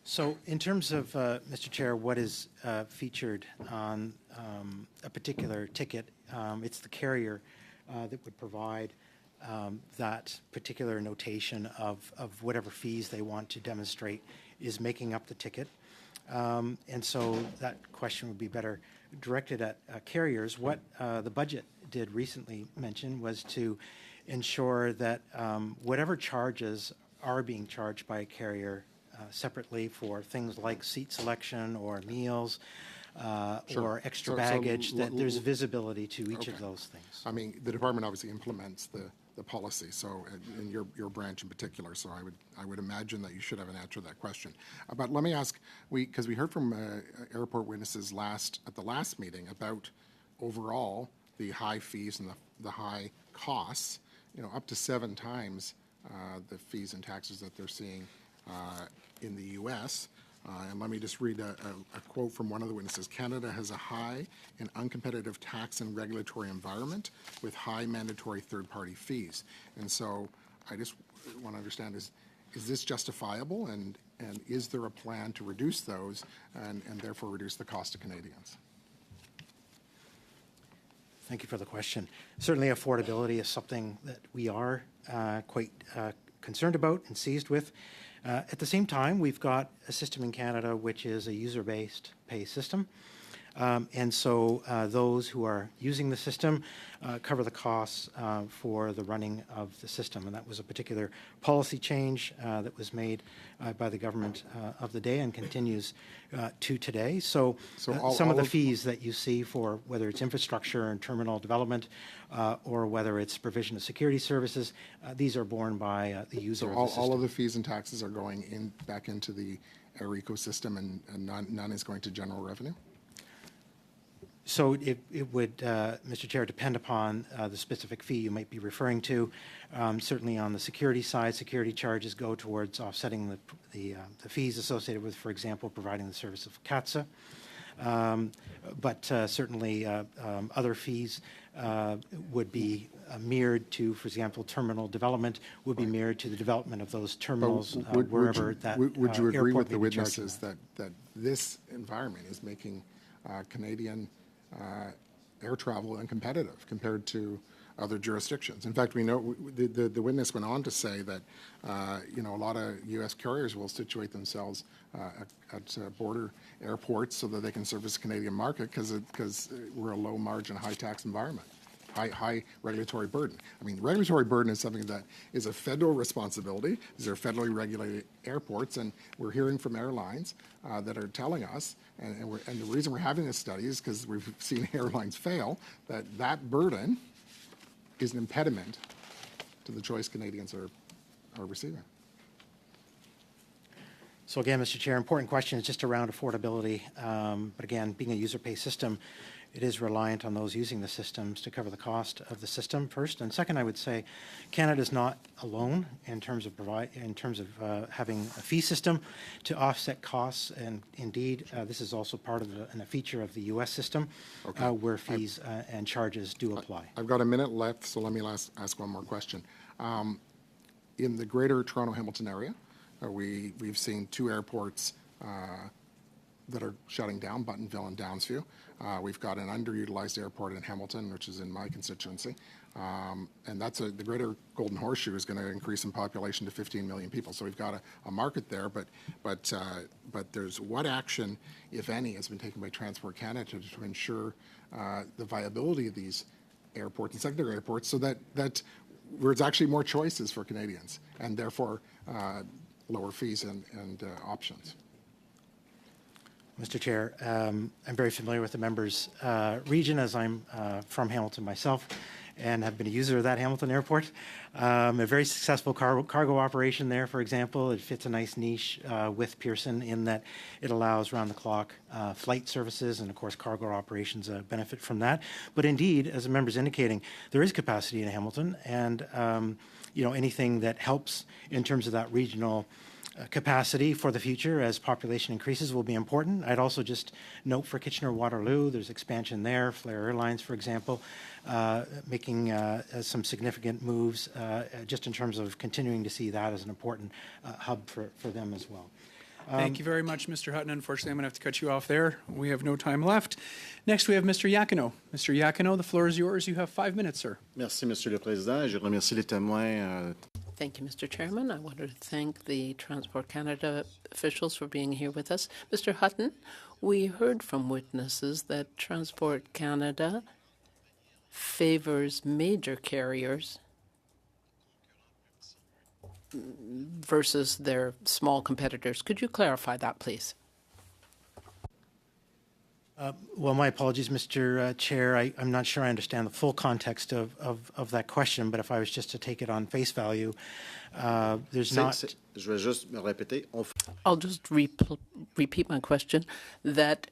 So in terms of, Mr. Chair, what is featured on a particular ticket, it's the carrier that would provide that particular notation of whatever fees they want to demonstrate is making up the ticket. And so that question would be better directed at carriers. What the budget did recently mention was to ensure that whatever charges are being charged by a carrier separately for things like seat selection or meals or extra baggage, that there's visibility to each of those things. I mean, the department obviously implements the policy, so in your branch in particular, so I would imagine that you should have an answer to that question. But let me ask, because we heard from airport witnesses at the last meeting about overall the high fees and the high costs, up to 7 times the fees and taxes that they're seeing in the U.S. And let me just read a quote from one of the witnesses. Canada has a high and uncompetitive tax and regulatory environment with high mandatory third-party fees. And so I just want to understand, is this justifiable, and is there a plan to reduce those and therefore reduce the cost to Canadians? Thank you for the question. Certainly affordability is something that we are quite concerned about and seized with. At the same time, we've got a system in Canada which is a user-based pay system. And so those who are using the system cover the costs for the running of the system. And that was a particular policy change that was made by the government of the day and continues to today. So some of the fees that you see for whether it's infrastructure and terminal development or whether it's provision of security services, these are borne by the user of the system. All of the fees and taxes are going back into the air ecosystem, and none is going to general revenue? So it would, Mr. Chair, depend upon the specific fee you might be referring to. Certainly on the security side, security charges go towards offsetting the fees associated with, for example, providing the service of CATSA. But certainly other fees would be mirrored to, for example, terminal development would be mirrored to the development of those terminals wherever that would you agree with the may be witnesses that this environment is making Canadian air travel uncompetitive compared to other jurisdictions? In fact, we know the witness went on to say that a lot of U.S. carriers will situate themselves at border airports so that they can service the Canadian market because we're a low margin, high tax environment. High regulatory burden. I mean, regulatory burden is something that is a federal responsibility. These are federally regulated airports, and we're hearing from airlines that are telling us, and the reason we're having this study is because we've seen airlines fail, that burden is an impediment to the choice Canadians are receiving. So again, Mr. Chair, important question is just around affordability. But again, being a user pay system, it is reliant on those using the systems to cover the cost of the system first. And second, I would say Canada is not alone in terms of having a fee system to offset costs. And indeed, this is also part of a feature of the U.S. system where fees and charges do apply. I've got a minute left, so let me ask one more question. In the Greater Toronto-Hamilton area, we've seen 2 airports that are shutting down, Buttonville and Downsview. We've got an underutilized airport in Hamilton, which is in my constituency. And that's the Greater Golden Horseshoe is going to increase in population to 15 million people. So we've got a market there, but there's what action, if any, has been taken by Transport Canada to ensure the viability of these airports and secondary airports so that where it's actually more choices for Canadians and therefore lower fees and options. Mr. Chair, I'm very familiar with the member's region as I'm from Hamilton myself and have been a user of that Hamilton airport. A very successful cargo operation there, for example. It fits a nice niche with Pearson in that it allows round-the-clock flight services, and of course cargo operations benefit from that. But indeed, as the member's indicating, there is capacity in Hamilton, and anything that helps in terms of that regional capacity for the future as population increases will be important. I'd also just note for Kitchener-Waterloo, there's expansion there. Flair Airlines, for example, making some significant moves just in terms of continuing to see that as an important hub for them as well. Thank you very much, Mr. Hutton. Unfortunately, I'm going to have to cut you off there. We have no time left. Next, we have Mr. Yakino. Mr. Yakino, the floor is yours. You have 5 minutes, sir. Merci, Monsieur le Président. Je remercie les témoins. Thank you, Mr. Chairman. I wanted to thank the Transport Canada officials for being here with us. Mr. Hutton, we heard from witnesses that Transport Canada favors major carriers versus their small competitors. Could you clarify that, please? Well, my apologies, Mr. Chair. I'm not sure I understand the full context of that question, but if I was just to take it on face value, there's not... Je vais juste me répéter. I'll just repeat my question, that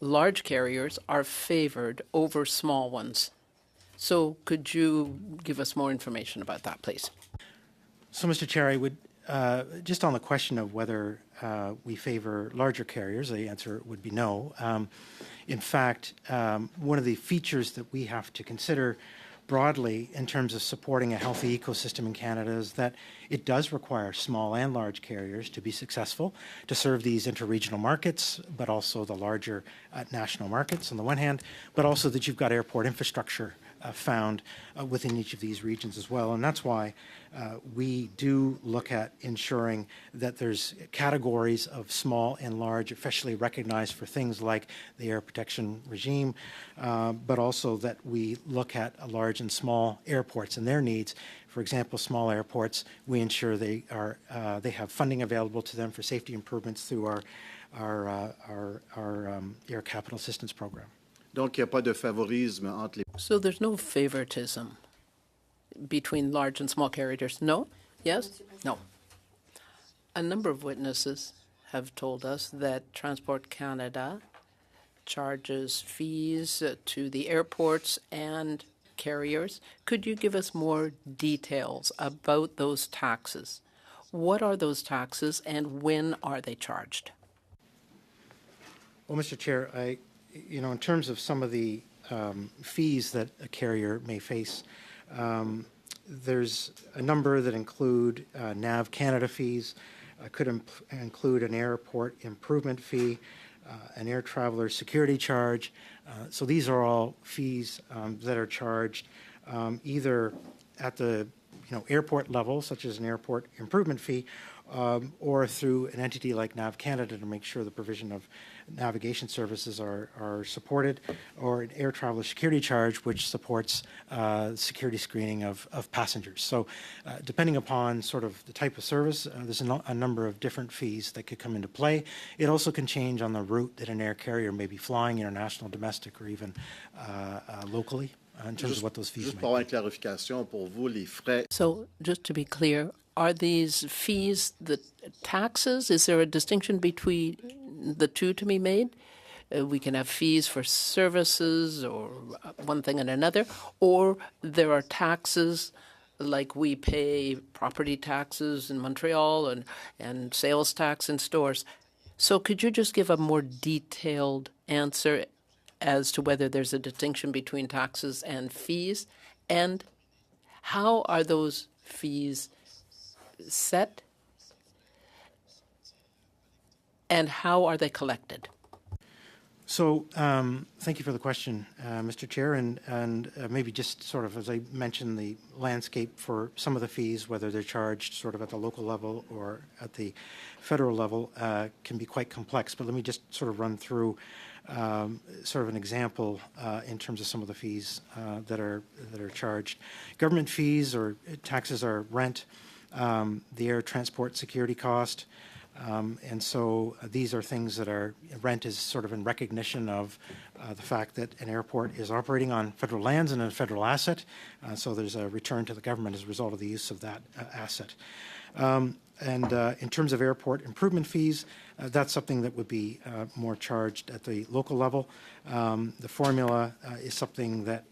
large carriers are favored over small ones. So could you give us more information about that, please? So, Mr. Chair, I would, just on the question of whether we favor larger carriers, the answer would be no. In fact, one of the features that we have to consider broadly in terms of supporting a healthy ecosystem in Canada is that it does require small and large carriers to be successful to serve these interregional markets, but also the larger national markets on the one hand, but also that you've got airport infrastructure found within each of these regions as well. And that's why we do look at ensuring that there's categories of small and large officially recognized for things like the air protection regime, but also that we look at large and small airports and their needs. For example, small airports, we ensure they have funding available to them for safety improvements through our Air Capital Assistance Program. Donc, il n'y a pas de favorisme entre les... So there's no favoritism between large and small carriers? No? Yes? No. A number of witnesses have told us that Transport Canada charges fees to the airports and carriers. Could you give us more details about those taxes? What are those taxes and when are they charged? Well, Mr. Chair, in terms of some of the fees that a carrier may face, there's a number that include NAV Canada fees, could include an airport improvement fee, an air traveler security charge. So these are all fees that are charged either at the airport level, such as an airport improvement fee, or through an entity like NAV Canada to make sure the provision of navigation services are supported, or an air traveler security charge, which supports security screening of passengers. So depending upon sort of the type of service, there's a number of different fees that could come into play. It also can change on the route that an air carrier may be flying, international, domestic, or even locally, in terms of what those fees Juste may pour avoir be. une clarification, pour vous, les frais... So just to be clear, are these fees the taxes? Is there a distinction between the two to be made? We can have fees for services or one thing and another, or there are taxes like we pay property taxes in Montreal and sales tax in stores. So could you just give a more detailed answer as to whether there's a distinction between taxes and fees? And how are those fees set? And how are they collected? So thank you for the question, Mr. Chair, and maybe just sort of, as I mentioned, the landscape for some of the fees, whether they're charged sort of at the local level or at the federal level, can be quite complex. But let me just sort of run through sort of an example in terms of some of the fees that are charged. Government fees or taxes are rent, the air transport security cost. And so these are things that are, rent is sort of in recognition of the fact that an airport is operating on federal lands and a federal asset. So there's a return to the government as a result of the use of that asset. And in terms of airport improvement fees, that's something that would be more charged at the local level. The formula is something that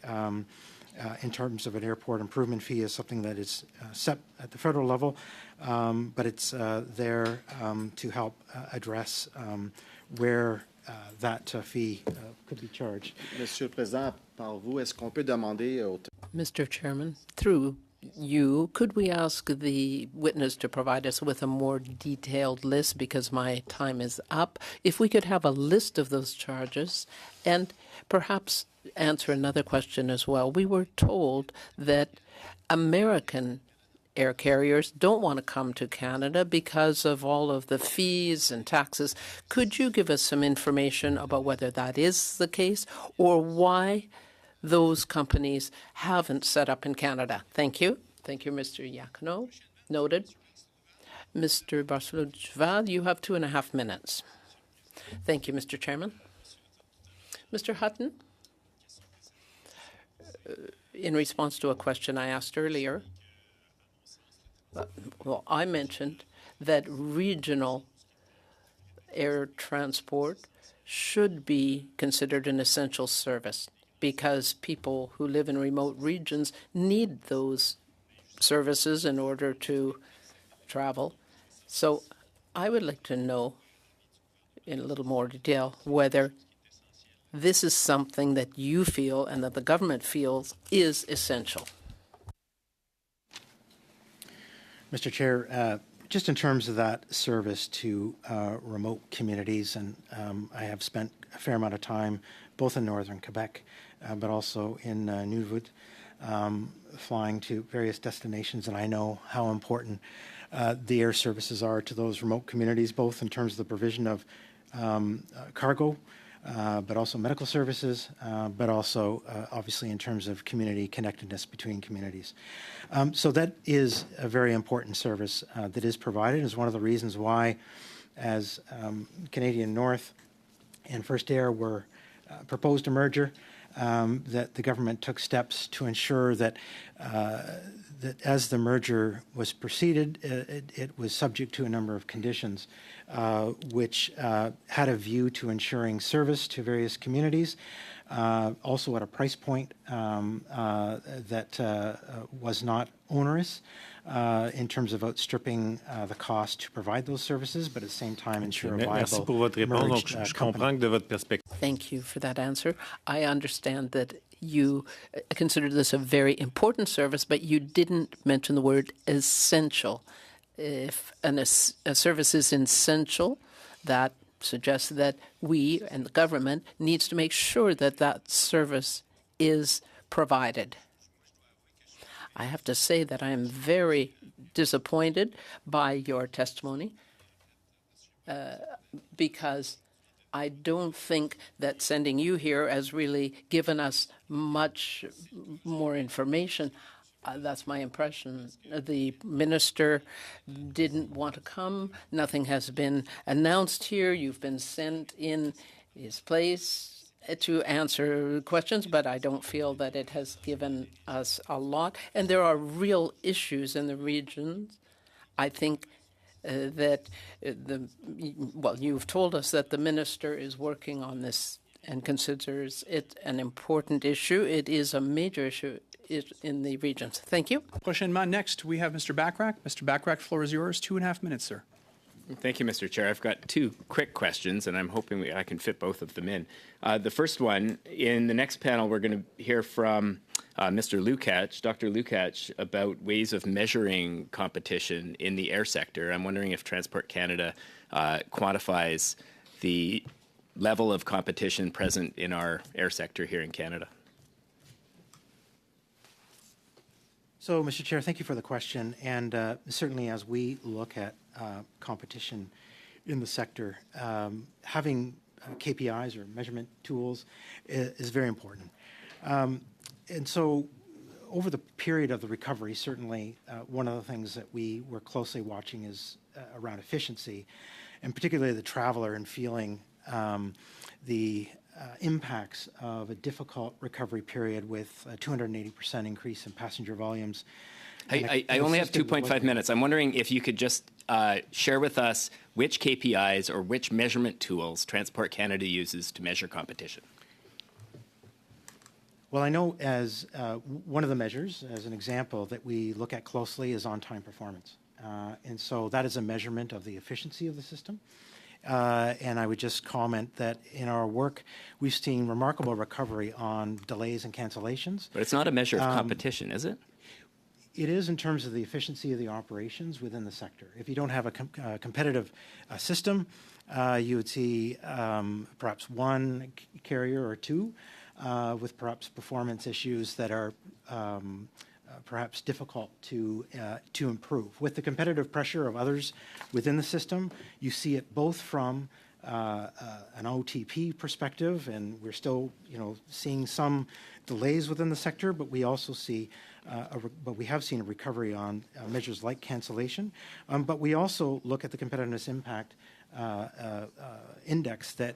in terms of an airport improvement fee is something that is set at the federal level, but it's there to help address where that fee could be charged. Monsieur le Président, par vous, est-ce qu'on peut demander au... Mr. Chairman, through you. Could we ask the witness to provide us with a more detailed list, because my time is up? If we could have a list of those charges and perhaps answer another question as well. We were told that American air carriers don't want to come to Canada because of all of the fees and taxes. Could you give us some information about whether that is the case or why those companies haven't set up in Canada? Thank you. Thank you, Mr. Iacono. Noted. Mr. Barcelou-Duval, you have 2.5 minutes. Thank you, Mr. Chairman. Mr. Hutton, in response to a question I asked earlier, well, I mentioned that regional air transport should be considered an essential service because people who live in remote regions need those services in order to travel. So I would like to know in a little more detail whether this is something that you feel and that the government feels is essential. Mr. Chair, just in terms of that service to remote communities, and I have spent a fair amount of time both in northern Quebec, but also in Nunavut, flying to various destinations, and I know how important the air services are to those remote communities, both in terms of the provision of cargo, but also medical services, but also obviously in terms of community connectedness between communities. So that is a very important service that is provided. Is one of the reasons why, as Canadian North and First Air were proposed a merger, that the government took steps to ensure that that as the merger was proceeded, it was subject to a number of conditions, which had a view to ensuring service to various communities, also at a price point that was not onerous in terms of outstripping the cost to provide those services, but at the same time ensure a Merci viable pour votre réponse. Donc, merged je company. comprends que de votre perspective. Thank you for that answer. I understand that you consider this a very important service, but you didn't mention the word essential. If a service is essential, that suggests that we and the government needs to make sure that that service is provided. I have to say that I am very disappointed by your testimony because I don't think that sending you here has really given us much more information. That's my impression. The minister didn't want to come. Nothing has been announced here. You've been sent in his place to answer questions, but I don't feel that it has given us a lot. And there are real issues in the regions. I think that you've told us that the minister is working on this and considers it an important issue. It is a major issue in the regions. Thank you. Prochainement, next, we have Mr. Bachrach. Mr. Bachrach, floor is yours. 2.5 minutes, sir. Thank you, Mr. Chair. I've got two quick questions, and I'm hoping I can fit both of them in. The first one, in the next panel, we're going to hear from Mr. Lukacs, Dr. Lukacs, about ways of measuring competition in the air sector. I'm wondering if Transport Canada quantifies the level of competition present in our air sector here in Canada. So, Mr. Chair, thank you for the question. And certainly as we look at competition in the sector, having KPIs or measurement tools is very important. And so over the period of the recovery, certainly one of the things that we were closely watching is around efficiency, and particularly the traveler and feeling the impacts of a difficult recovery period with a 280% increase in passenger volumes. I only have 2.5 minutes. I'm wondering if you could just share with us which KPIs or which measurement tools Transport Canada uses to measure competition. Well, I know as one of the measures, as an example, that we look at closely is on-time performance. And so that is a measurement of the efficiency of the system. And I would just comment that in our work, we've seen remarkable recovery on delays and cancellations. But it's not a measure of competition, is it? it is in terms of the efficiency of the operations within the sector. If you don't have a competitive system, you would see perhaps one carrier or two with perhaps performance issues that are perhaps difficult to improve. With the competitive pressure of others within the system, you see it both from an OTP perspective, and we're still, seeing some delays within the sector, but we also see, we have seen a recovery on measures like cancellation. But we also look at the competitiveness impact index that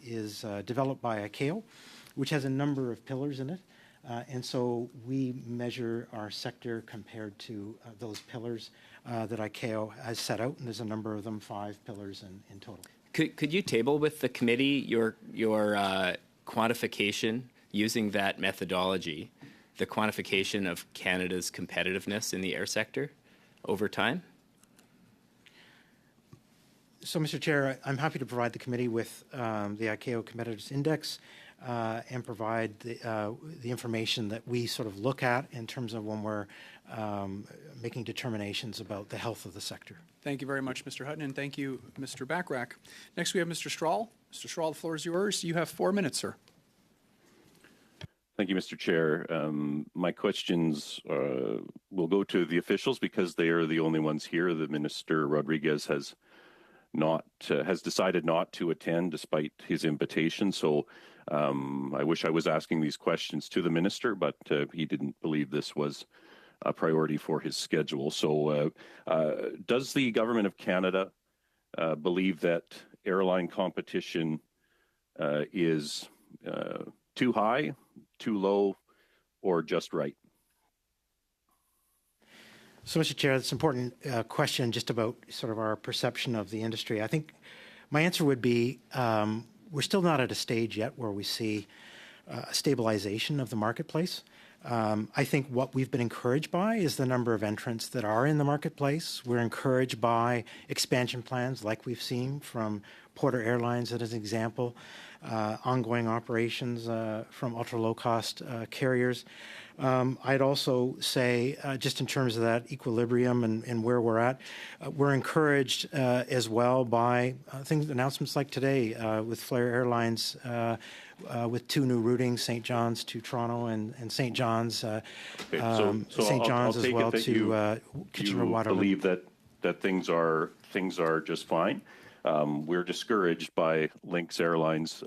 is developed by ICAO, which has a number of pillars in it. And so we measure our sector compared to those pillars that ICAO has set out, and there's a number of them, 5 pillars in total. Could you table with the committee your quantification using that methodology, the quantification of Canada's competitiveness in the air sector over time? So, Mr. Chair, I'm happy to provide the committee with the ICAO Competitiveness Index and provide the information that we sort of look at in terms of when we're making determinations about the health of the sector. Thank you very much, Mr. Hutton, and thank you, Mr. Bachrach. Next, we have Mr. Strahl. Mr. Strahl, the floor is yours. You have 4 minutes, sir. Thank you, Mr. Chair. My questions will go to the officials because they are the only ones here. The Minister Rodriguez has decided not to attend despite his invitation. So I wish I was asking these questions to the minister, but he didn't believe this was a priority for his schedule. So does the Government of Canada believe that airline competition is too high, too low, or just right? So, Mr. Chair, that's an important question just about sort of our perception of the industry. I think my answer would be we're still not at a stage yet where we see a stabilization of the marketplace. I think what we've been encouraged by is the number of entrants that are in the marketplace. We're encouraged by expansion plans like we've seen from Porter Airlines as an example, ongoing operations from ultra-low-cost carriers. I'd also say, just in terms of that equilibrium and where we're at, we're encouraged as well by announcements like today with Flair Airlines with 2 new routings, St. John's to Toronto and St. John's, St. John's as well to Kitchener-Waterloo. You believe that things are just fine. We're discouraged by Lynx Airlines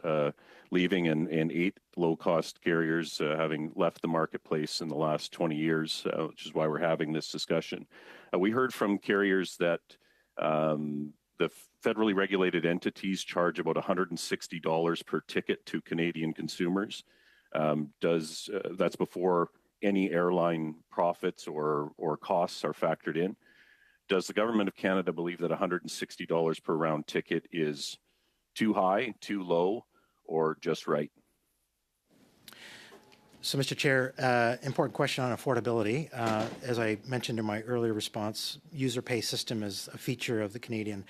leaving and 8 low-cost carriers having left the marketplace in the last 20 years, which is why we're having this discussion. We heard from carriers that the federally regulated entities charge about $160 per ticket to Canadian consumers. That's before any airline profits or costs are factored in. Does the Government of Canada believe that $160 per round ticket is too high, too low, or just right? So, Mr. Chair, important question on affordability. As I mentioned in my earlier response, user pay system is a feature of the Canadian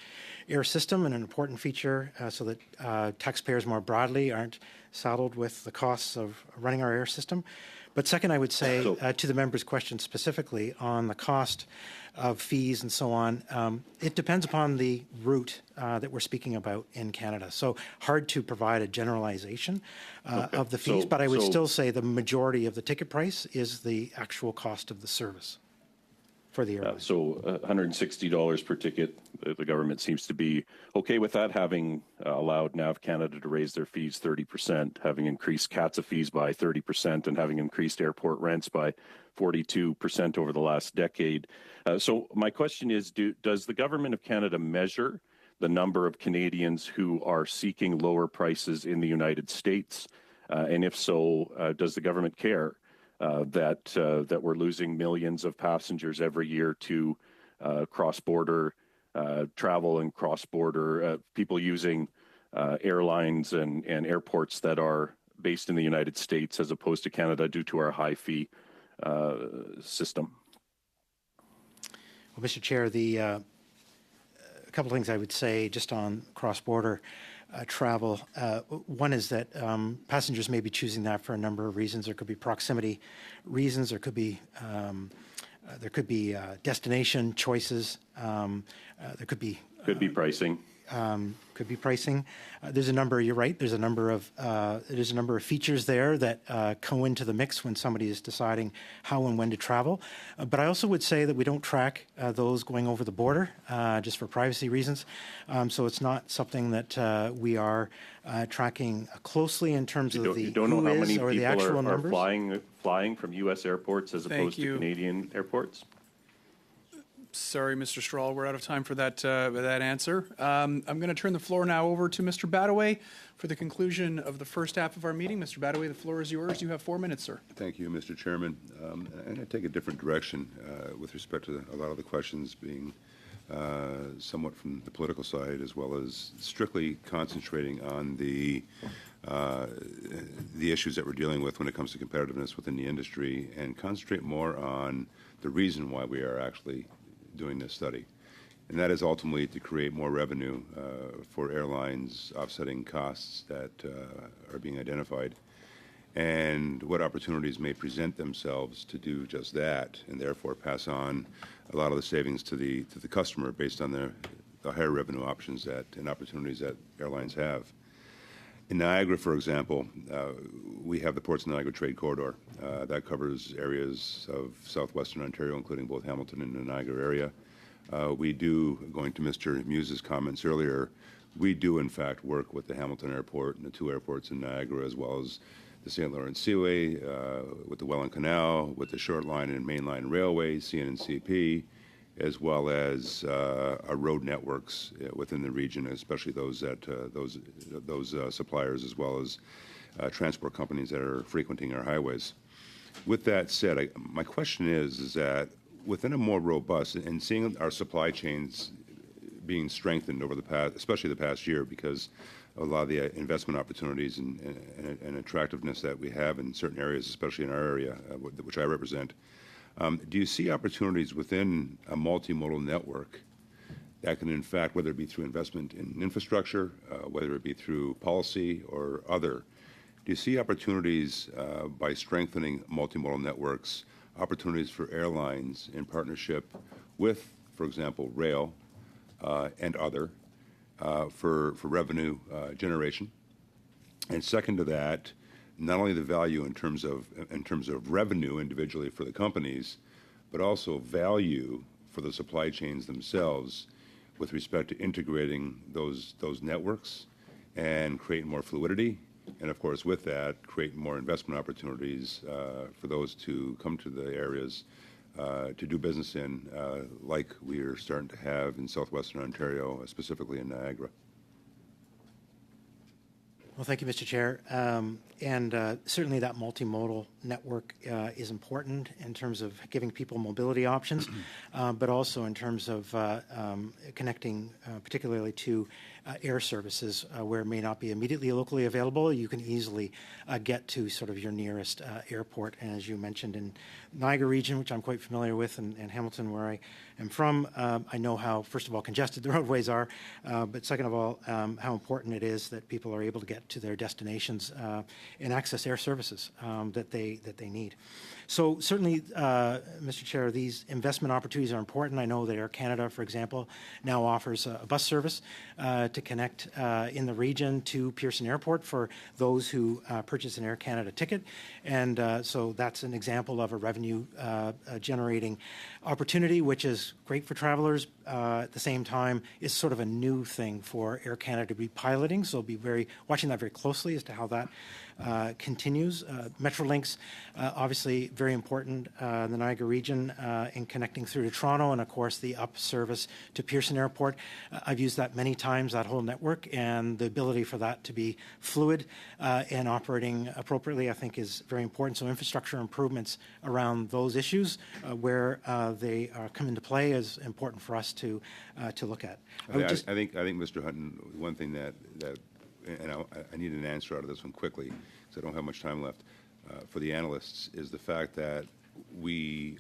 air system and an important feature so that taxpayers more broadly aren't saddled with the costs of running our air system. But second, I would say to the member's question specifically on the cost of fees and so on, it depends upon the route that we're speaking about in Canada. So hard to provide a generalization of the fees, but I would still say the majority of the ticket price is the actual cost of the service for the airline. So $160 per ticket, the government seems to be okay with that, having allowed NAV Canada to raise their fees 30%, having increased CATSA fees by 30%, and having increased airport rents by 42% over the last decade. So my question is, does the Government of Canada measure the number of Canadians who are seeking lower prices in the United States? And if so, does the government care that we're losing millions of passengers every year to cross-border travel and cross-border people using airlines and airports that are based in the United States as opposed to Canada due to our high fee system? Well, Mr. Chair, a couple of things I would say just on cross-border travel. One is that passengers may be choosing that for a number of reasons. There could be proximity reasons. There could be there could be destination choices. There could be pricing. Could be pricing. There's a number. You're right. There's a number of features there that go into the mix when somebody is deciding how and when to travel. But I also would say that we don't track those going over the border just for privacy reasons. So it's not something that we are tracking closely in terms of the you don't know who how is many or the people actual are numbers. flying from U.S. airports as opposed to Canadian airports? Sorry, Mr. Strahl, we're out of time for that answer. I'm going to turn the floor now over to Mr. Badaway for the conclusion of the first half of our meeting. Mr. Badaway, the floor is yours. You have 4 minutes, sir. Thank you, Mr. Chairman. I'm going to take a different direction with respect to a lot of the questions being somewhat from the political side, as well as strictly concentrating on the issues that we're dealing with when it comes to competitiveness within the industry, and concentrate more on the reason why we are actually doing this study. And that is ultimately to create more revenue for airlines, offsetting costs that are being identified, and what opportunities may present themselves to do just that, and therefore pass on a lot of the savings to the customer based on the higher revenue options and opportunities that airlines have. In Niagara, for example, we have the Ports of Niagara Trade Corridor. That covers areas of southwestern Ontario, including both Hamilton and the Niagara area. We do, going to Mr. Muse's comments earlier, we do in fact work with the Hamilton Airport and the 2 airports in Niagara, as well as the St. Lawrence Seaway, with the Welland Canal, with the Short Line and Main Line Railway, CN&CP, as well as our road networks within the region, especially those suppliers, as well as transport companies that are frequenting our highways. With that said, my question is that within a more robust and seeing our supply chains being strengthened over the past, especially the past year, because a lot of the investment opportunities and attractiveness that we have in certain areas, especially in our area, which I represent. Do you see opportunities within a multimodal network that can, in fact, whether it be through investment in infrastructure, whether it be through policy or other, do you see opportunities by strengthening multimodal networks, opportunities for airlines in partnership with, for example, rail and other, for revenue generation? And second to that, not only the value in terms of revenue individually for the companies, but also value for the supply chains themselves with respect to integrating those networks and create more fluidity, and of course with that create more investment opportunities for those to come to the areas to do business in, like we are starting to have in southwestern Ontario, specifically in Niagara. Well, thank you, Mr. Chair. Certainly that multimodal network is important in terms of giving people mobility options, but also in terms of connecting particularly to air services where it may not be immediately locally available. You can easily get to sort of your nearest airport. And as you mentioned, in Niagara region, which I'm quite familiar with, and Hamilton, where I am from, I know how, first of all, congested the roadways are, but second of all, how important it is that people are able to get to their destinations and access air services that they need. So certainly, Mr. Chair, these investment opportunities are important. I know that Air Canada, for example, now offers a bus service to connect in the region to Pearson Airport for those who purchase an Air Canada ticket. And so that's an example of a revenue generating opportunity, which is great for travelers. At the same time, is sort of a new thing for Air Canada to be piloting. So be watching that very closely as to how that continues. Metrolinx, obviously very important in the Niagara region in connecting through to Toronto, and of course the up service to Pearson Airport. I've used that many times, that whole network, and the ability for that to be fluid and operating appropriately, I think, is very important. So infrastructure improvements around those issues where they come into play is important for us to look at. I think, Mr. Hutton, one thing that and I need an answer out of this one quickly, because I don't have much time left, for the analysts, is the fact that we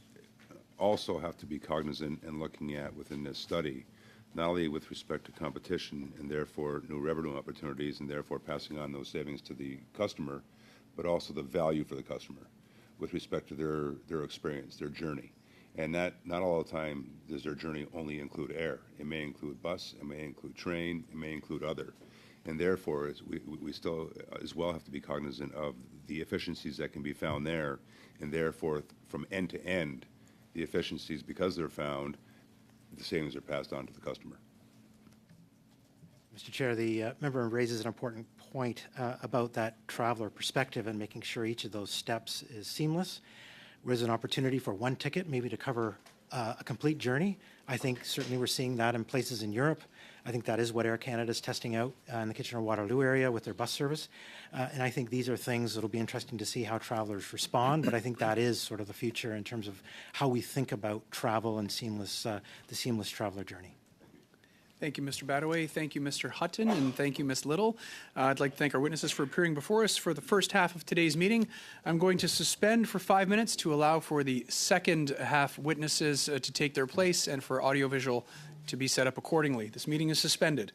also have to be cognizant and looking at within this study, not only with respect to competition and therefore new revenue opportunities and therefore passing on those savings to the customer, but also the value for the customer with respect to their experience, their journey. And that not all the time does their journey only include air. It may include bus, it may include train, it may include other. And therefore, we still as well have to be cognizant of the efficiencies that can be found there, and therefore, from end to end, the efficiencies, because they're found, the savings are passed on to the customer. Mr. Chair, the member raises an important point about that traveler perspective and making sure each of those steps is seamless. There's an opportunity for one ticket maybe to cover a complete journey. I think certainly we're seeing that in places in Europe. I think that is what Air Canada is testing out in the Kitchener-Waterloo area with their bus service. And I think these are things that will be interesting to see how travelers respond, but I think that is sort of the future in terms of how we think about travel and the seamless traveler journey. Thank you, Mr. Badaway. Thank you, Mr. Hutton, and thank you, Ms. Little. I'd like to thank our witnesses for appearing before us for the first half of today's meeting. I'm going to suspend for 5 minutes to allow for the second half witnesses to take their place and for audiovisual to be set up accordingly. This meeting is suspended.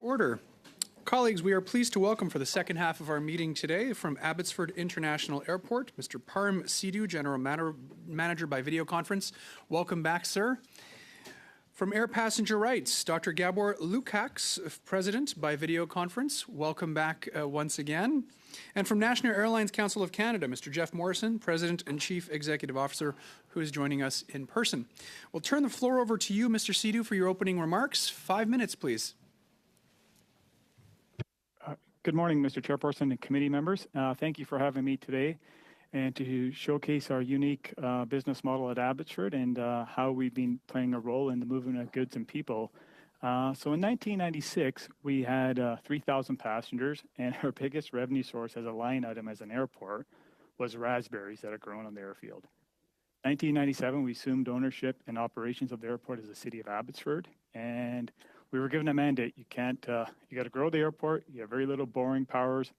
Order. Colleagues, we are pleased to welcome for the second half of our meeting today from Abbotsford International Airport, Mr. Parm Sidhu, General Manager by video conference. Welcome back, sir. From Air Passenger Rights, Dr. Gabor Lukacs, President by video conference. Welcome back once again. And from National Airlines Council of Canada, Mr. Jeff Morrison, President and Chief Executive Officer, who is joining us in person. We'll turn the floor over to you, Mr. Sidhu, for your opening remarks. 5 minutes, please. Good morning, Mr. Chairperson and committee members. Thank you for having me today and to showcase our unique business model at Abbotsford and how we've been playing a role in the movement of goods and people. So in 1996, we had 3,000 passengers, and our biggest revenue source as a line item as an airport was raspberries that are grown on the airfield. 1997, we assumed ownership and operations of the airport as the city of Abbotsford, and we were given a mandate. You can't, you got to grow the airport. You have very little borrowing powers,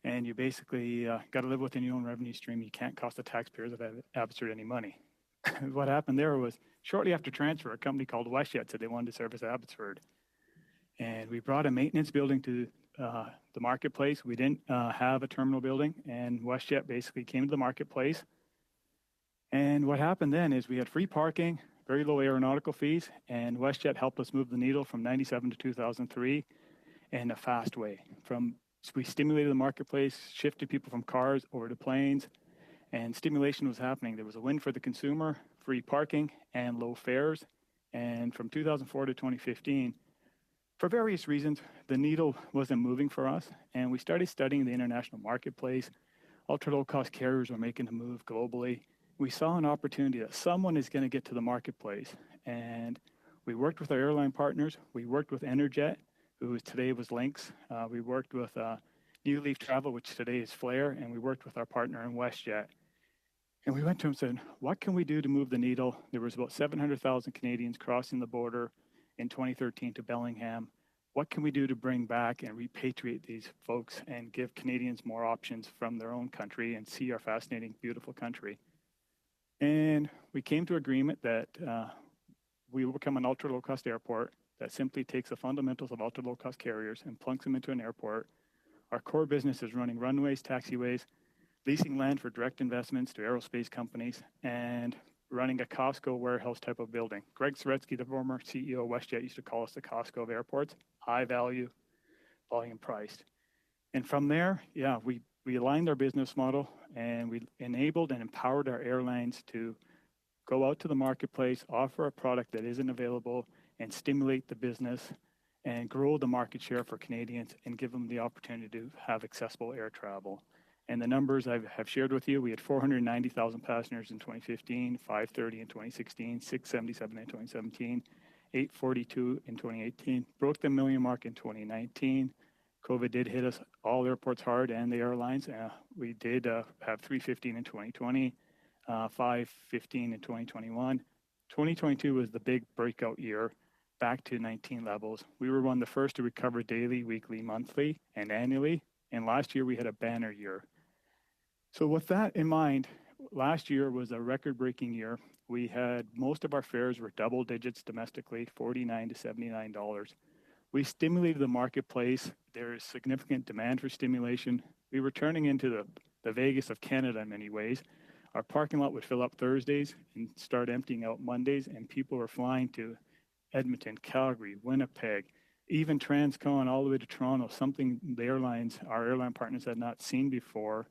and you basically got to live within your own revenue stream. You can't cost the taxpayers of Abbotsford any money. What happened there was shortly after transfer, a company called WestJet said they wanted to service Abbotsford. And we brought a maintenance building to the marketplace. We didn't have a terminal building, and WestJet basically came to the marketplace. And what happened then is we had free parking, very low aeronautical fees, and WestJet helped us move the needle from 97 to 2003 in a fast way. We stimulated the marketplace, shifted people from cars over to planes, and stimulation was happening. There was a win for the consumer, free parking, and low fares. And from 2004 to 2015, for various reasons, the needle wasn't moving for us, and we started studying the international marketplace. Ultra-low-cost carriers were making the move globally. We saw an opportunity that someone is going to get to the marketplace, and we worked with our airline partners. We worked with Enerjet, who today was Lynx. We worked with New Leaf Travel, which today is Flair, and we worked with our partner in WestJet. And we went to him and said, what can we do to move the needle? There was about 700,000 Canadians crossing the border in 2013 to Bellingham. What can we do to bring back and repatriate these folks and give Canadians more options from their own country and see our fascinating, beautiful country? And we came to agreement that we will become an ultra-low-cost airport that simply takes the fundamentals of ultra-low-cost carriers and plunks them into an airport. Our core business is running runways, taxiways, leasing land for direct investments to aerospace companies, and running a Costco warehouse type of building. Greg Saretsky, the former CEO of WestJet, used to call us the Costco of airports, high value, volume priced. And from there, yeah, we aligned our business model, and we enabled and empowered our airlines to go out to the marketplace, offer a product that isn't available, and stimulate the business and grow the market share for Canadians and give them the opportunity to have accessible air travel. And the numbers I have shared with you, we had 490,000 passengers in 2015, 530 in 2016, 677 in 2017, 842 in 2018, broke the million mark in 2019. COVID did hit us, all airports hard, and the airlines. We did have 315 in 2020, 515 in 2021. 2022 was the big breakout year, back to 19 levels. We were one of the first to recover daily, weekly, monthly, and annually. And last year we had a banner year. So with that in mind, last year was a record-breaking year. We had most of our fares were double digits domestically, $49 to $79. We stimulated the marketplace. There is significant demand for stimulation. We were turning into the Vegas of Canada in many ways. Our parking lot would fill up Thursdays and start emptying out Mondays, and people were flying to Edmonton, Calgary, Winnipeg, even Transcon all the way to Toronto. Something the airlines, our airline partners, had not seen before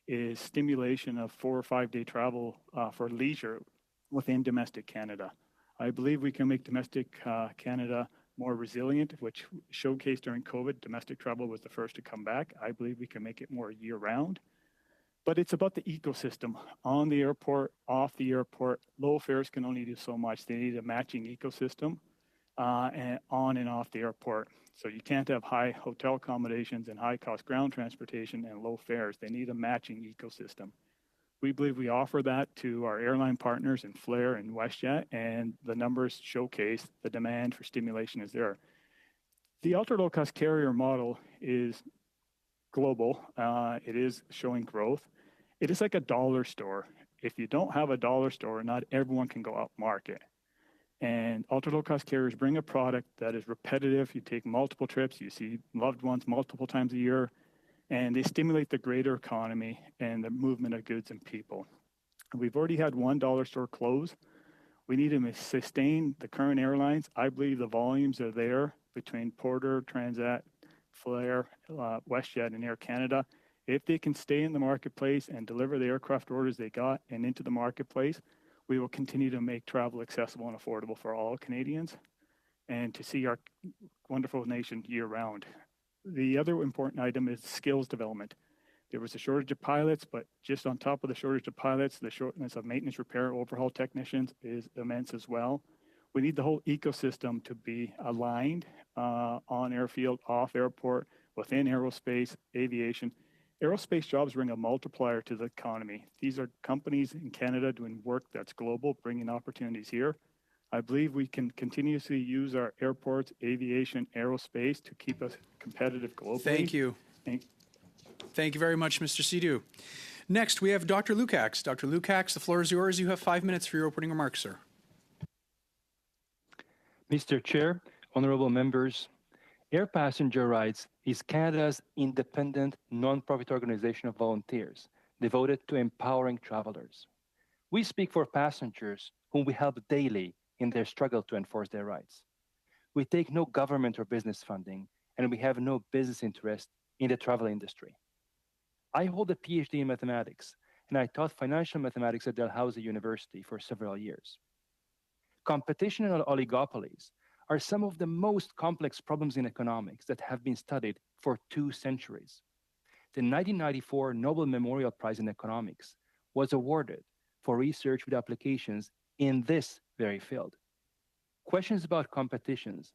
is stimulation of 4 or 5 day travel for leisure within domestic Canada. I believe we can make domestic Canada more resilient, which showcased during COVID. Domestic travel was the first to come back. I believe we can make it more year-round. But it's about the ecosystem. On the airport, off the airport, low fares can only do so much. They need a matching ecosystem and on and off the airport. So you can't have high hotel accommodations and high-cost ground transportation and low fares. They need a matching ecosystem. We believe we offer that to our airline partners in Flair and WestJet, and the numbers showcase the demand for stimulation is there. The ultra-low-cost carrier model is global. It is showing growth. It is like a dollar store. If you don't have a dollar store, not everyone can go up market. And ultra-low-cost carriers bring a product that is repetitive. You take multiple trips, you see loved ones multiple times a year, and they stimulate the greater economy and the movement of goods and people. We've already had one dollar store close. We need to sustain the current airlines. I believe the volumes are there between Porter, Transat, Flair, WestJet, and Air Canada. If they can stay in the marketplace and deliver the aircraft orders they got and into the marketplace, we will continue to make travel accessible and affordable for all Canadians and to see our wonderful nation year-round. The other important item is skills development. There was a shortage of pilots, but just on top of the shortage of pilots, the shortness of maintenance, repair, overhaul technicians is immense as well. We need the whole ecosystem to be aligned on airfield, off airport, within aerospace, aviation. Aerospace jobs bring a multiplier to the economy. These are companies in Canada doing work that's global, bringing opportunities here. I believe we can continuously use our airports, aviation, aerospace to keep us competitive globally. Thank you. Thank you very much, Mr. Sidhu. Next, we have Dr. Lukacs. Dr. Lukacs, the floor is yours. You have 5 minutes for your opening remarks, sir. Mr. Chair, honorable members, Air Passenger Rights is Canada's independent, non-profit organization of volunteers devoted to empowering travelers. We speak for passengers whom we help daily in their struggle to enforce their rights. We take no government or business funding, and we have no business interest in the travel industry. I hold a PhD in mathematics, and I taught financial mathematics at Dalhousie University for several years. Competition and oligopolies are some of the most complex problems in economics that have been studied for 2 centuries. The 1994 Nobel Memorial Prize in Economics was awarded for research with applications in this very field. Questions about competitions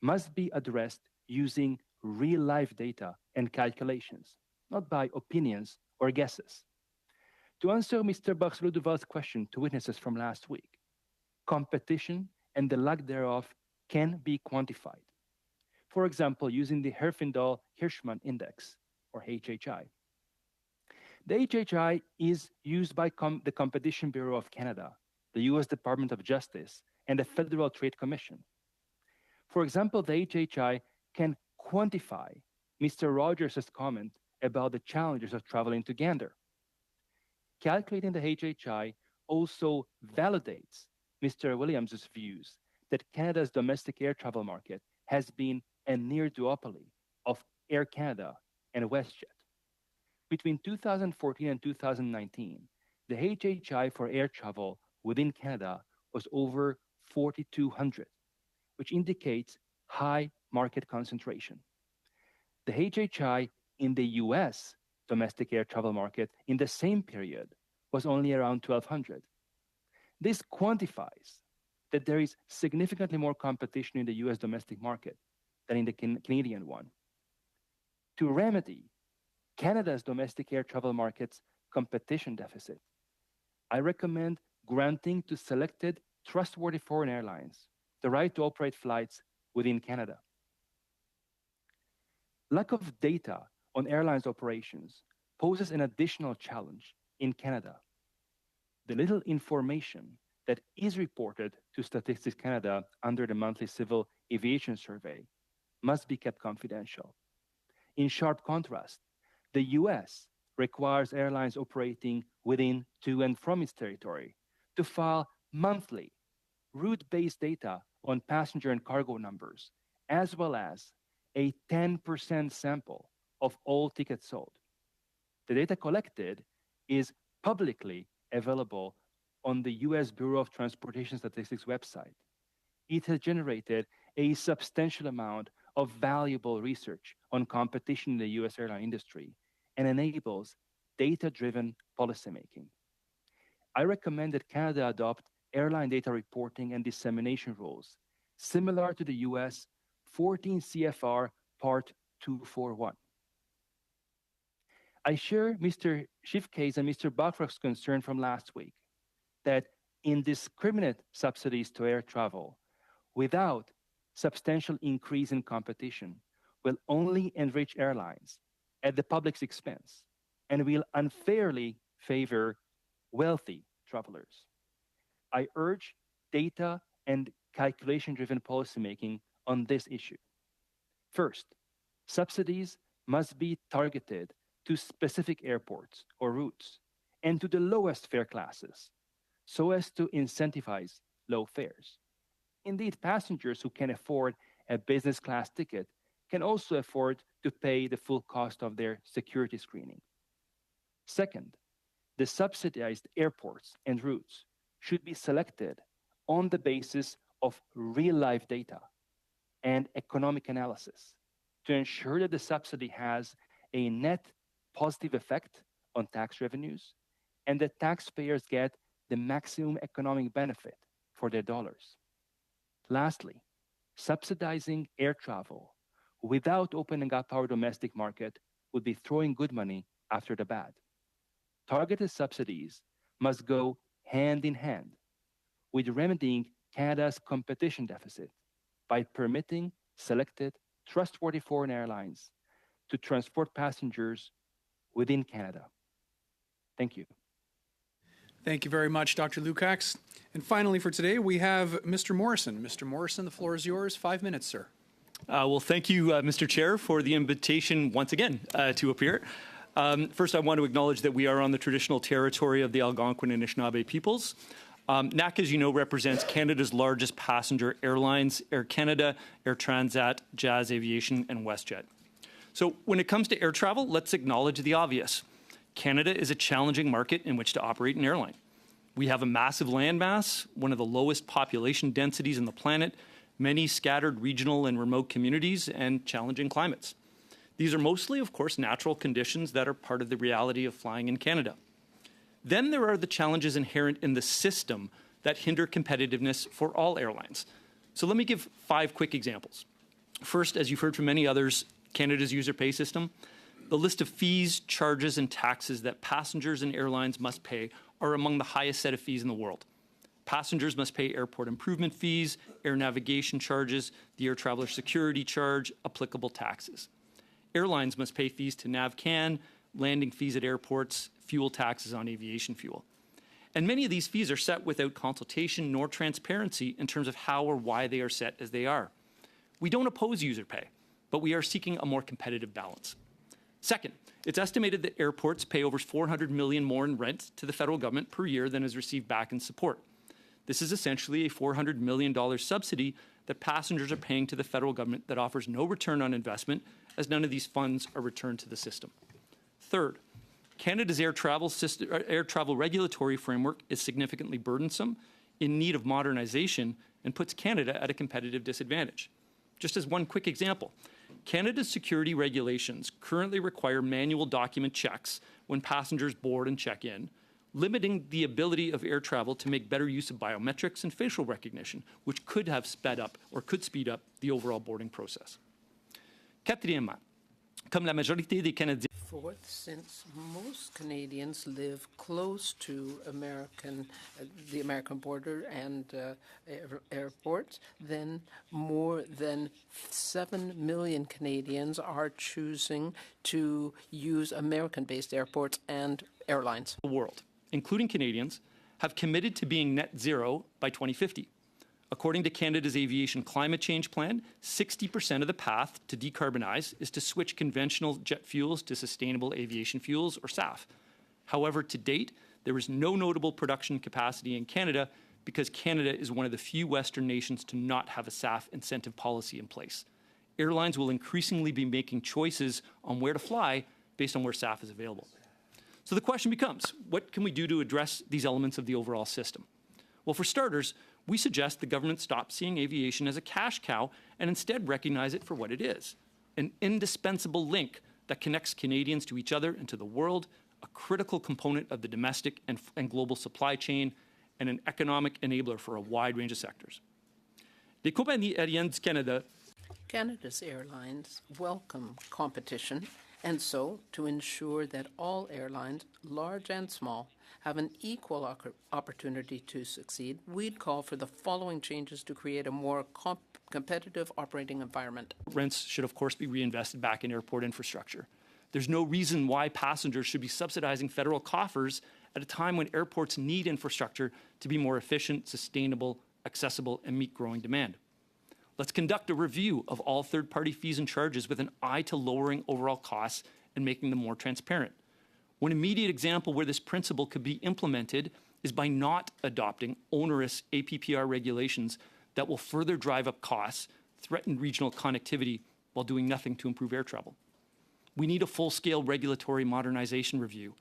must be addressed using real-life data and calculations, not by opinions or guesses. To answer Mr. Barcelo-Duval's question to witnesses from last week, competition and the lack thereof can be quantified. For example, using the Herfindahl-Hirschman Index, or HHI. The HHI is used by the Competition Bureau of Canada, the US Department of Justice, and the Federal Trade Commission. For example, the HHI can quantify Mr. Rogers' comment about the challenges of traveling to Gander. Calculating the HHI also validates Mr. Williams' views that Canada's domestic air travel market has been a near duopoly of Air Canada and WestJet. Between 2014 and 2019, the HHI for air travel within Canada was over 4,200, which indicates high market concentration. The HHI in the US domestic air travel market in the same period was only around 1,200. This quantifies that there is significantly more competition in the US domestic market than in the Canadian one. To remedy Canada's domestic air travel market's competition deficit, I recommend granting to selected trustworthy foreign airlines the right to operate flights within Canada. Lack of data on airlines' operations poses an additional challenge in Canada. The little information that is reported to Statistics Canada under the monthly Civil Aviation Survey must be kept confidential. In sharp contrast, the US requires airlines operating within, to, and from its territory to file monthly route-based data on passenger and cargo numbers, as well as a 10% sample of all tickets sold. The data collected is publicly available on the US Bureau of Transportation Statistics website. It has generated a substantial amount of valuable research on competition in the US airline industry and enables data-driven policymaking. I recommend that Canada adopt airline data reporting and dissemination rules similar to the US 14 CFR Part 241. I share Mr. Schiffcase and Mr. Bachrock's concern from last week that indiscriminate subsidies to air travel without substantial increase in competition will only enrich airlines at the public's expense and will unfairly favor wealthy travelers. I urge data and calculation-driven policymaking on this issue. First, subsidies must be targeted to specific airports or routes and to the lowest fare classes so as to incentivize low fares. Indeed, passengers who can afford a business class ticket can also afford to pay the full cost of their security screening. Second, the subsidized airports and routes should be selected on the basis of real-life data and economic analysis to ensure that the subsidy has a net positive effect on tax revenues and that taxpayers get the maximum economic benefit for their dollars. Lastly, subsidizing air travel without opening up our domestic market would be throwing good money after the bad. Targeted subsidies must go hand in hand with remedying Canada's competition deficit by permitting selected, trustworthy foreign airlines to transport passengers within Canada. Thank you. Thank you very much, Dr. Lukacs. And finally for today, we have Mr. Morrison. Mr. Morrison, the floor is yours. 5 minutes, sir. Well, thank you, Mr. Chair, for the invitation once again to appear. First, I want to acknowledge that we are on the traditional territory of the Algonquin and Anishinaabe peoples. NAC, as you know, represents Canada's largest passenger airlines, Air Canada, Air Transat, Jazz Aviation, and WestJet. So when it comes to air travel, let's acknowledge the obvious. Canada is a challenging market in which to operate an airline. We have a massive landmass, one of the lowest population densities on the planet, many scattered regional and remote communities, and challenging climates. These are mostly, of course, natural conditions that are part of the reality of flying in Canada. Then there are the challenges inherent in the system that hinder competitiveness for all airlines. So let me give 5 quick examples. First, as you've heard from many others, Canada's user pay system. The list of fees, charges, and taxes that passengers and airlines must pay are among the highest set of fees in the world. Passengers must pay airport improvement fees, air navigation charges, the air traveler security charge, applicable taxes. Airlines must pay fees to NavCan, landing fees at airports, fuel taxes on aviation fuel. And many of these fees are set without consultation nor transparency in terms of how or why they are set as they are. We don't oppose user pay, but we are seeking a more competitive balance. Second, it's estimated that airports pay over $400 million more in rent to the federal government per year than is received back in support. This is essentially a $400 million subsidy that passengers are paying to the federal government that offers no return on investment, as none of these funds are returned to the system. Third, Canada's air travel regulatory framework is significantly burdensome, in need of modernization, and puts Canada at a competitive disadvantage. Just as one quick example, Canada's security regulations currently require manual document checks when passengers board and check in, limiting the ability of air travel to make better use of biometrics and facial recognition, which could have sped up or could speed up the overall boarding process. Quatrièmement, comme la majorité des Canadiens. Fourth, since most Canadians live close to the American border and airports, then more than 7 million Canadians are choosing to use American-based airports and airlines. The world, including Canadians, have committed to being net zero by 2050. According to Canada's Aviation Climate Change Plan, 60% of the path to decarbonize is to switch conventional jet fuels to sustainable aviation fuels, or SAF. However, to date, there is no notable production capacity in Canada because Canada is one of the few Western nations to not have a SAF incentive policy in place. Airlines will increasingly be making choices on where to fly based on where SAF is available. So the question becomes, what can we do to address these elements of the overall system? Well, for starters, we suggest the government stop seeing aviation as a cash cow and instead recognize it for what it is, an indispensable link that connects Canadians to each other and to the world, a critical component of the domestic and global supply chain, and an economic enabler for a wide range of sectors. Les compagnies aériennes du Canada. Canada's airlines welcome competition, and so, to ensure that all airlines, large and small, have an equal opportunity to succeed, we'd call for the following changes to create a more competitive operating environment. Rents should, of course, be reinvested back in airport infrastructure. There's no reason why passengers should be subsidizing federal coffers at a time when airports need infrastructure to be more efficient, sustainable, accessible, and meet growing demand. Let's conduct a review of all third-party fees and charges with an eye to lowering overall costs and making them more transparent. One immediate example where this principle could be implemented is by not adopting onerous APPR regulations that will further drive up costs, threaten regional connectivity, while doing nothing to improve air travel. We need a full-scale regulatory modernization review.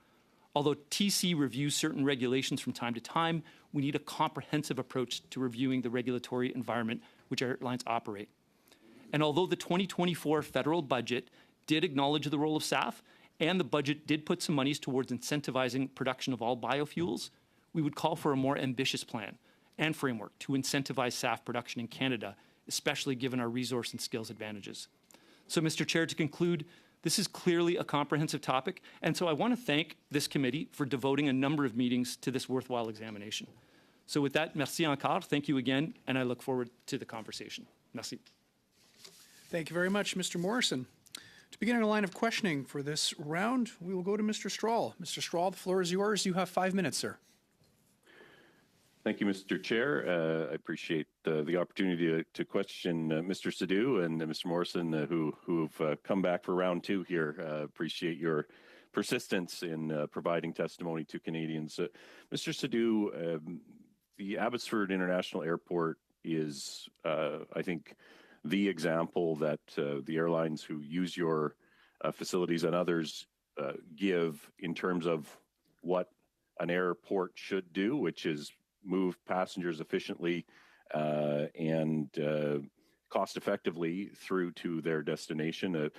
Although TC reviews certain regulations from time to time, we need a comprehensive approach to reviewing the regulatory environment which airlines operate. And although the 2024 federal budget did acknowledge the role of SAF, and the budget did put some monies towards incentivizing production of all biofuels, we would call for a more ambitious plan and framework to incentivize SAF production in Canada, especially given our resource and skills advantages. So, Mr. Chair, to conclude, this is clearly a comprehensive topic, and so I want to thank this committee for devoting a number of meetings to this worthwhile examination. So with that, merci encore, thank you again, and I look forward to the conversation. Merci. Thank you very much, Mr. Morrison. To begin our line of questioning for this round, we will go to Mr. Strahl. Mr. Strahl, the floor is yours. You have 5 minutes, sir. Thank you, Mr. Chair. I appreciate the opportunity to question Mr. Sadhu and Mr. Morrison, who've come back for round two here. Appreciate your persistence in providing testimony to Canadians. Mr. Sadhu, the Abbotsford International Airport is, I think, the example that the airlines who use your facilities and others give in terms of what an airport should do, which is move passengers efficiently and cost effectively through to their destination.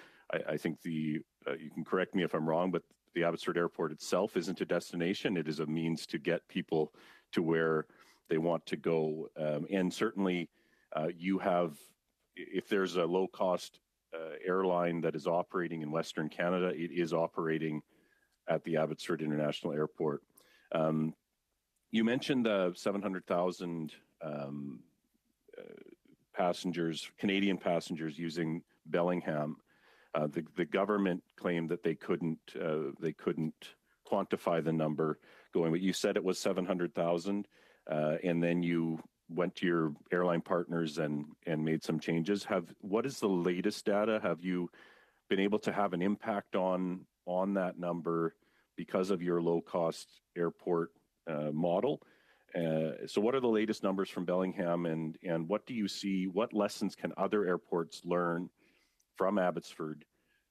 I think you can correct me if I'm wrong, but the Abbotsford Airport itself isn't a destination. It is a means to get people to where they want to go. And certainly you have, if there's a low-cost airline that is operating in Western Canada, it is operating at the Abbotsford International Airport. You mentioned 700,000 passengers, Canadian passengers using Bellingham. The government claimed that they couldn't quantify the number going, but you said it was 700,000, and then you went to your airline partners and made some changes. What is the latest data? Have you been able to have an impact on that number because of your low-cost airport model? So what are the latest numbers from Bellingham, and what do you see, what lessons can other airports learn from Abbotsford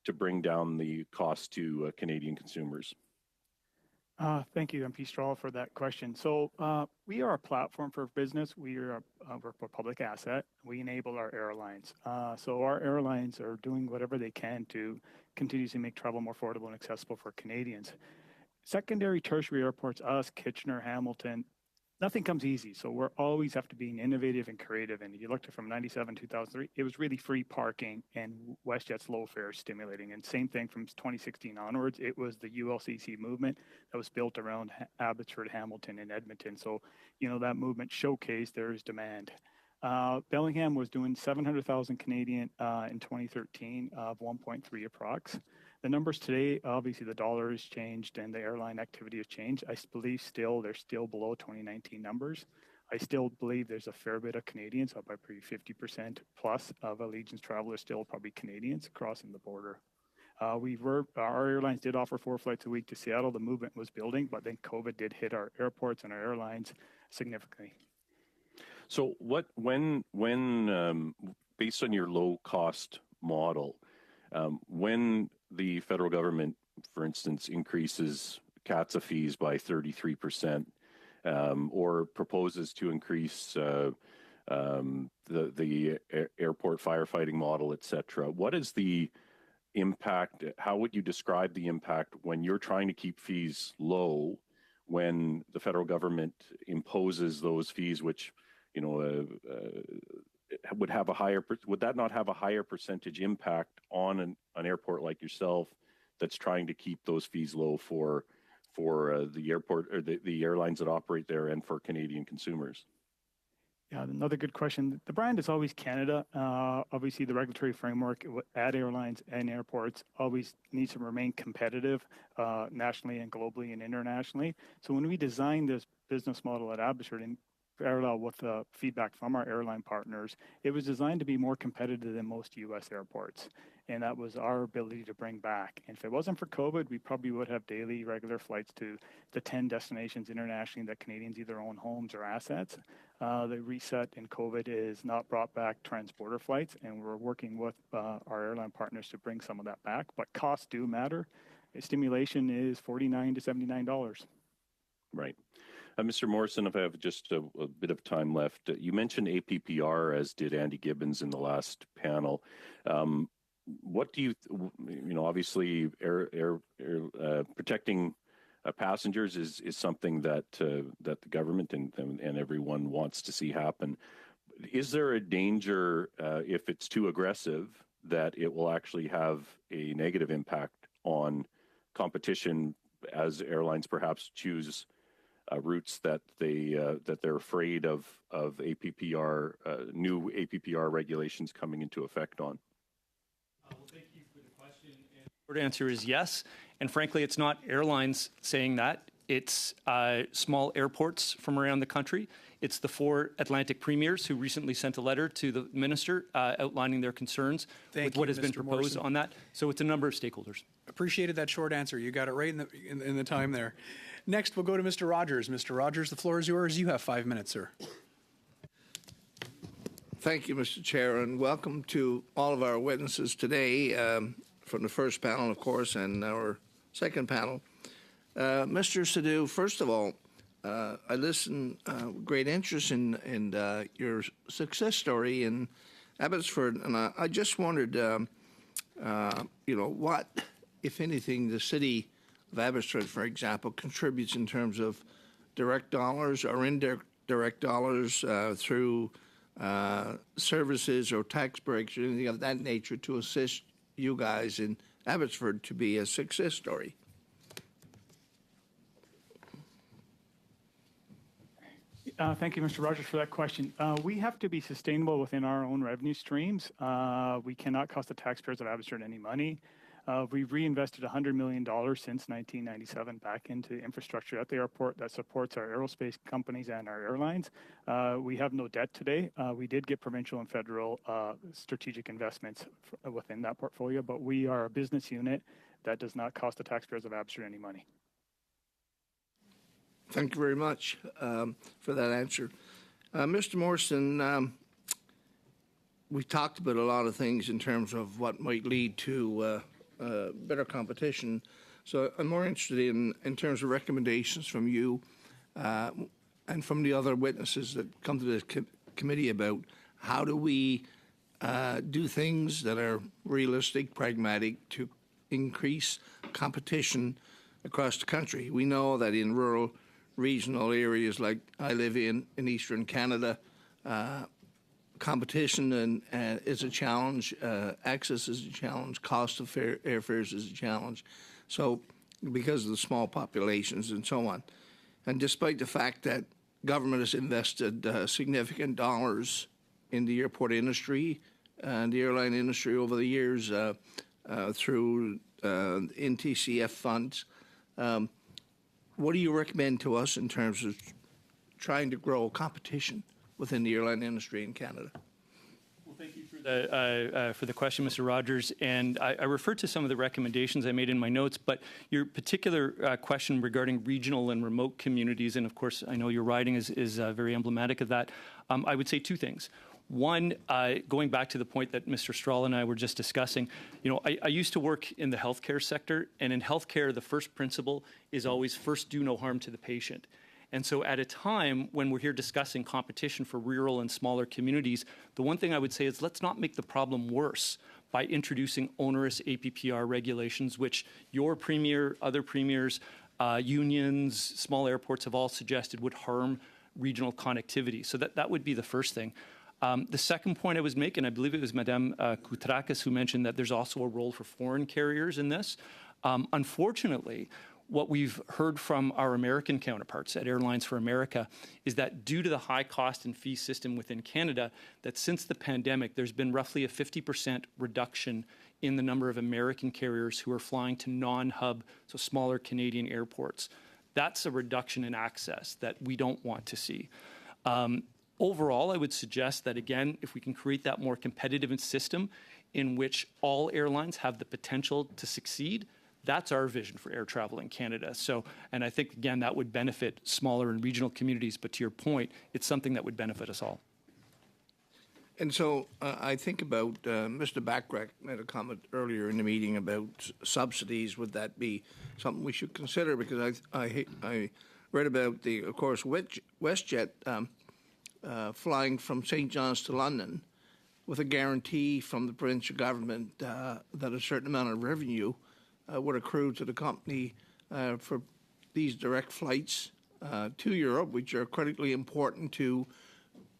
to bring down the cost to Canadian consumers? Thank you, MP Strahl, for that question. So we are a platform for business. We're a public asset. We enable our airlines. So our airlines are doing whatever they can to continue to make travel more affordable and accessible for Canadians. Secondary, tertiary airports, us, Kitchener, Hamilton, nothing comes easy. So we always have to be innovative and creative. And you looked at from 97, 2003, it was really free parking and WestJet's low fares stimulating. And same thing from 2016 onwards, it was the ULCC movement that was built around Abbotsford, Hamilton, and Edmonton. So, that movement showcased there is demand. Bellingham was doing 700,000 Canadian in 2013 of 1.3 approx. The numbers today, obviously the dollar has changed and the airline activity has changed. I believe they're still below 2019 numbers. I still believe there's a fair bit of Canadians, up by probably 50% plus of Allegiant's travelers still probably Canadians crossing the border. Our airlines did offer 4 flights a week to Seattle. The movement was building, but then COVID did hit our airports and our airlines significantly. So when based on your low cost model, when the federal government, for instance, increases CATSA fees by 33%, or proposes to increase the airport firefighting model, et cetera, what is the impact? How would you describe the impact when you're trying to keep fees low, when the federal government imposes those fees, which would have would that not have a higher percentage impact on an airport like yourself that's trying to keep those fees low for the airport or the airlines that operate there and for Canadian consumers? Yeah, another good question. The brand is always Canada. Obviously, the regulatory framework at airlines and airports always needs to remain competitive nationally and globally and internationally. So when we designed this business model at Abbotsford, and parallel with the feedback from our airline partners, it was designed to be more competitive than most U.S. airports. And that was our ability to bring back. And if it wasn't for COVID, we probably would have daily regular flights to the 10 destinations internationally that Canadians either own homes or assets. The reset in COVID is not brought back transporter flights, and we're working with our airline partners to bring some of that back. But costs do matter. Stimulation is $49 to $79. Right. Mr. Morrison, if I have just a bit of time left, you mentioned APPR, as did Andy Gibbons in the last panel. What do obviously protecting passengers is something that the government and everyone wants to see happen. Is there a danger if it's too aggressive that it will actually have a negative impact on competition as airlines perhaps choose routes that they're afraid of APPR new APPR regulations coming into effect on? Well, thank you for the question. And the short answer is yes. And frankly, it's not airlines saying that. It's small airports from around the country. It's the 4 Atlantic premiers who recently sent a letter to the minister outlining their concerns with what has been proposed on that. So it's a number of stakeholders. Appreciated that short answer. You got it right in the time there. Next, we'll go to Mr. Rogers. Mr. Rogers, the floor is yours. You have 5 minutes, sir. Thank you, Mr. Chair, and welcome to all of our witnesses today from the first panel, of course, and our second panel. Mr. Sadhu, first of all, I listened with great interest in your success story in Abbotsford, and I just wondered, what, if anything, the city of Abbotsford, for example, contributes in terms of direct dollars or indirect dollars through services or tax breaks or anything of that nature to assist you guys in Abbotsford to be a success story. Thank you, Mr. Rogers, for that question. We have to be sustainable within our own revenue streams. We cannot cost the taxpayers of Abbotsford any money. We've reinvested $100 million since 1997 back into infrastructure at the airport that supports our aerospace companies and our airlines. We have no debt today. We did get provincial and federal strategic investments within that portfolio, but we are a business unit that does not cost the taxpayers of Abbotsford any money. Thank you very much for that answer. Mr. Morrison, we talked about a lot of things in terms of what might lead to better competition. So I'm more interested in terms of recommendations from you and from the other witnesses that come to the committee about how do we do things that are realistic, pragmatic to increase competition across the country. We know that in rural regional areas like I live in Eastern Canada, competition is a challenge, access is a challenge, cost of airfares is a challenge. So because of the small populations and so on. And despite the fact that government has invested significant dollars in the airport industry and the airline industry over the years through NTCF funds, what do you recommend to us in terms of trying to grow competition within the airline industry in Canada? Well, thank you for the question, Mr. Rogers. And I referred to some of the recommendations I made in my notes, but your particular question regarding regional and remote communities, and of course, I know your writing is very emblematic of that. I would say 2 things. One, going back to the point that Mr. Strahl and I were just discussing, I used to work in the healthcare sector, and in healthcare, the first principle is always first do no harm to the patient. And so at a time when we're here discussing competition for rural and smaller communities, the one thing I would say is let's not make the problem worse by introducing onerous APPR regulations, which your premier, other premiers, unions, small airports have all suggested would harm regional connectivity. So that would be the first thing. The second point I was making, I believe it was Madame Koutrakis who mentioned that there's also a role for foreign carriers in this. Unfortunately, what we've heard from our American counterparts at Airlines for America is that due to the high cost and fee system within Canada, that since the pandemic, there's been roughly a 50% reduction in the number of American carriers who are flying to non-hub, so smaller Canadian airports. That's a reduction in access that we don't want to see. Overall, I would suggest that, again, if we can create that more competitive system in which all airlines have the potential to succeed, that's our vision for air travel in Canada. So, and I think, again, that would benefit smaller and regional communities. But to your point, it's something that would benefit us all. And so I think about Mr. Bachrach made a comment earlier in the meeting about subsidies. Would that be something we should consider? Because I read about of course, WestJet flying from St. John's to London with a guarantee from the provincial government that a certain amount of revenue would accrue to the company for these direct flights to Europe, which are critically important to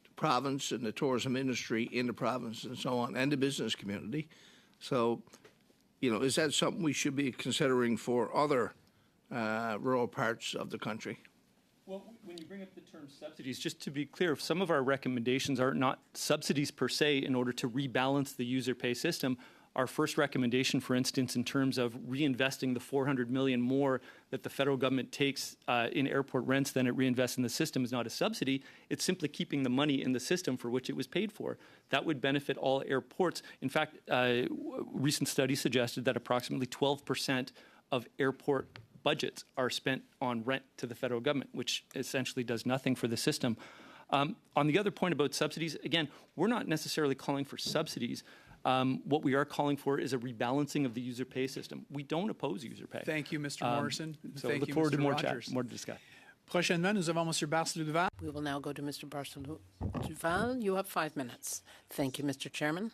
the province and the tourism industry in the province and so on, and the business community. So, is that something we should be considering for other rural parts of the country? Well, when you bring up the term subsidies, just to be clear, some of our recommendations are not subsidies per se in order to rebalance the user pay system. Our first recommendation, for instance, in terms of reinvesting the $400 million more that the federal government takes in airport rents than it reinvests in the system, is not a subsidy. It's simply keeping the money in the system for which it was paid for. That would benefit all airports. In fact, recent studies suggested that approximately 12% of airport budgets are spent on rent to the federal government, which essentially does nothing for the system. On the other point about subsidies, again, we're not necessarily calling for subsidies. What we are calling for is a rebalancing of the user pay system. We don't oppose user pay. Thank you, Mr. Morrison. So Thank look you, forward Mr. to more Rogers. chat, more to discuss. Prochainement, nous avons Monsieur Barcelou Duval. We will now go to Mr. Barcelou Duval. You have 5 minutes. Thank you, Mr. Chairman,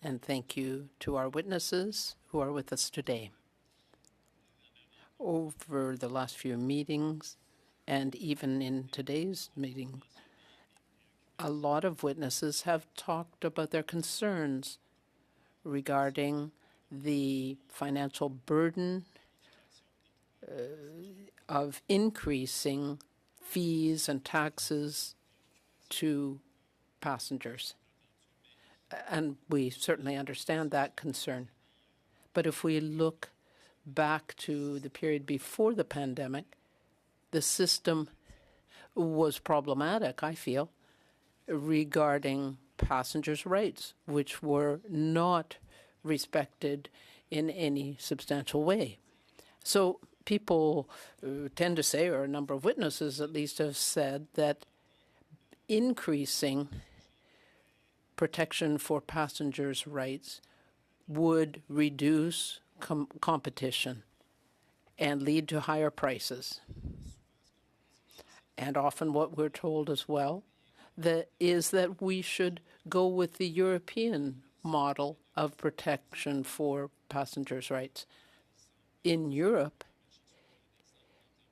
and thank you to our witnesses who are with us today. Over the last few meetings, and even in today's meeting, a lot of witnesses have talked about their concerns regarding the financial burden of increasing fees and taxes to passengers. And we certainly understand that concern. But if we look back to the period before the pandemic, the system was problematic, I feel, regarding passengers' rights, which were not respected in any substantial way. So people tend to say, or a number of witnesses at least have said, that increasing protection for passengers' rights would reduce competition and lead to higher prices. And often what we're told as well is that we should go with the European model of protection for passengers' rights. In Europe,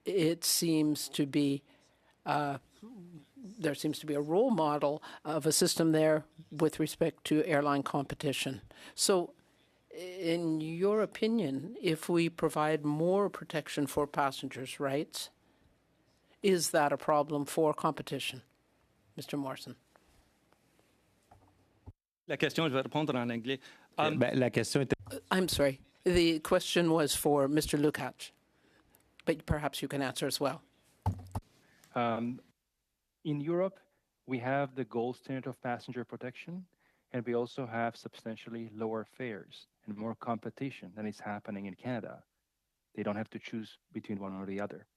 it seems to be there seems to be a role model of a system there with respect to airline competition. So in your opinion, if we provide more protection for passengers' rights, is that a problem for competition? Mr. Morrison. La question, je vais répondre en anglais. La question était... I'm sorry. The question was for Mr. Lukács, but perhaps you can answer as well. In Europe, we have the gold standard of passenger protection, and we also have substantially lower fares and more competition than is happening in Canada. They don't have to choose between one or the other.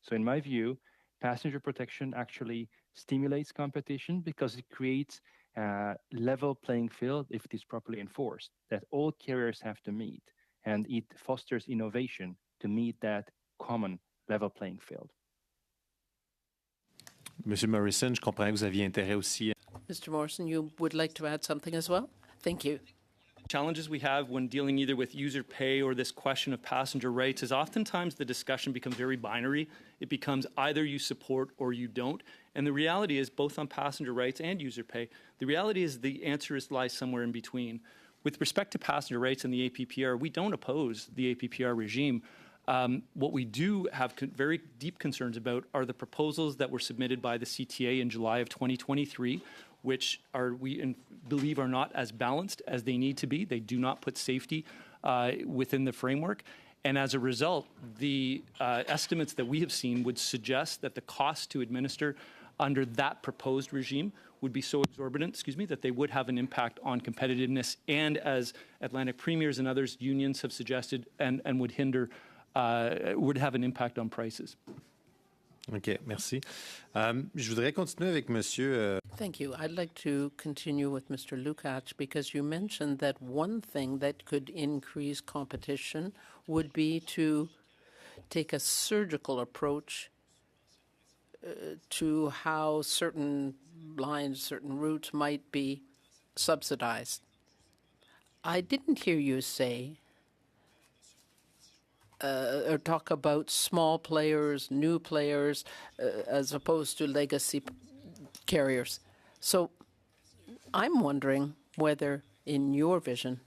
So in my view, passenger protection actually stimulates competition because it creates a level playing field if it is properly enforced, that all carriers have to meet, and it fosters innovation to meet that common level playing field. Monsieur Morrison, je comprends que vous aviez intérêt aussi. Mr. Morrison, you would like to add something as well? Thank you. Challenges we have when dealing either with user pay or this question of passenger rights is oftentimes the discussion becomes very binary. It becomes either you support or you don't. And the reality is, both on passenger rights and user pay, the reality is the answer lies somewhere in between. With respect to passenger rights and the APPR, we don't oppose the APPR regime. What we do have very deep concerns about are the proposals that were submitted by the CTA in July of 2023, which we believe are not as balanced as they need to be. They do not put safety within the framework. And as a result, the estimates that we have seen would suggest that the cost to administer under that proposed regime would be so exorbitant, that they would have an impact on competitiveness and, as Atlantic premiers and others, unions have suggested, and would hinder, would have an impact on prices. OK, merci. Je voudrais continuer avec Monsieur. Thank you. I'd like to continue with Mr. Lukács because you mentioned that one thing that could increase competition would be to take a surgical approach to how certain lines, certain routes might be subsidized. I didn't hear you say or talk about small players, new players, as opposed to legacy carriers. So I'm wondering whether, in your vision,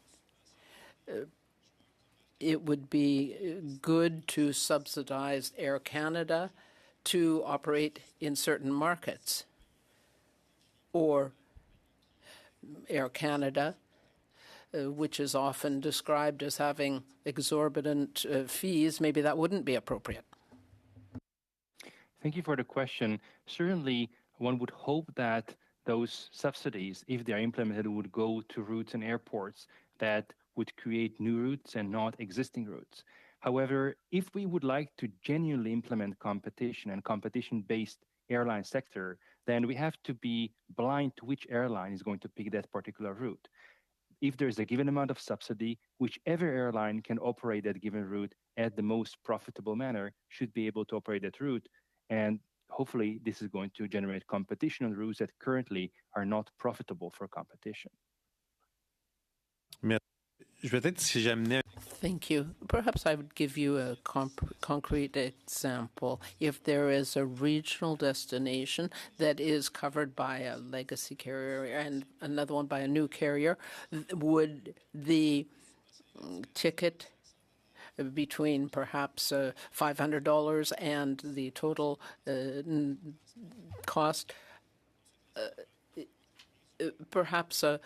it would be good to subsidize Air Canada to operate in certain markets, or Air Canada, which is often described as having exorbitant fees, maybe that wouldn't be appropriate. Thank you for the question. Certainly, one would hope that those subsidies, if they are implemented, would go to routes and airports that would create new routes and not existing routes. However, if we would like to genuinely implement competition and competition-based airline sector, then we have to be blind to which airline is going to pick that particular route. If there's a given amount of subsidy, whichever airline can operate that given route at the most profitable manner should be able to operate that route. And hopefully, this is going to generate competition on routes that currently are not profitable for competition. Thank you. Perhaps I would give you a concrete example. If there is a regional destination that is covered by a legacy carrier and another one by a new carrier, would the ticket between perhaps $500 and the total cost, perhaps a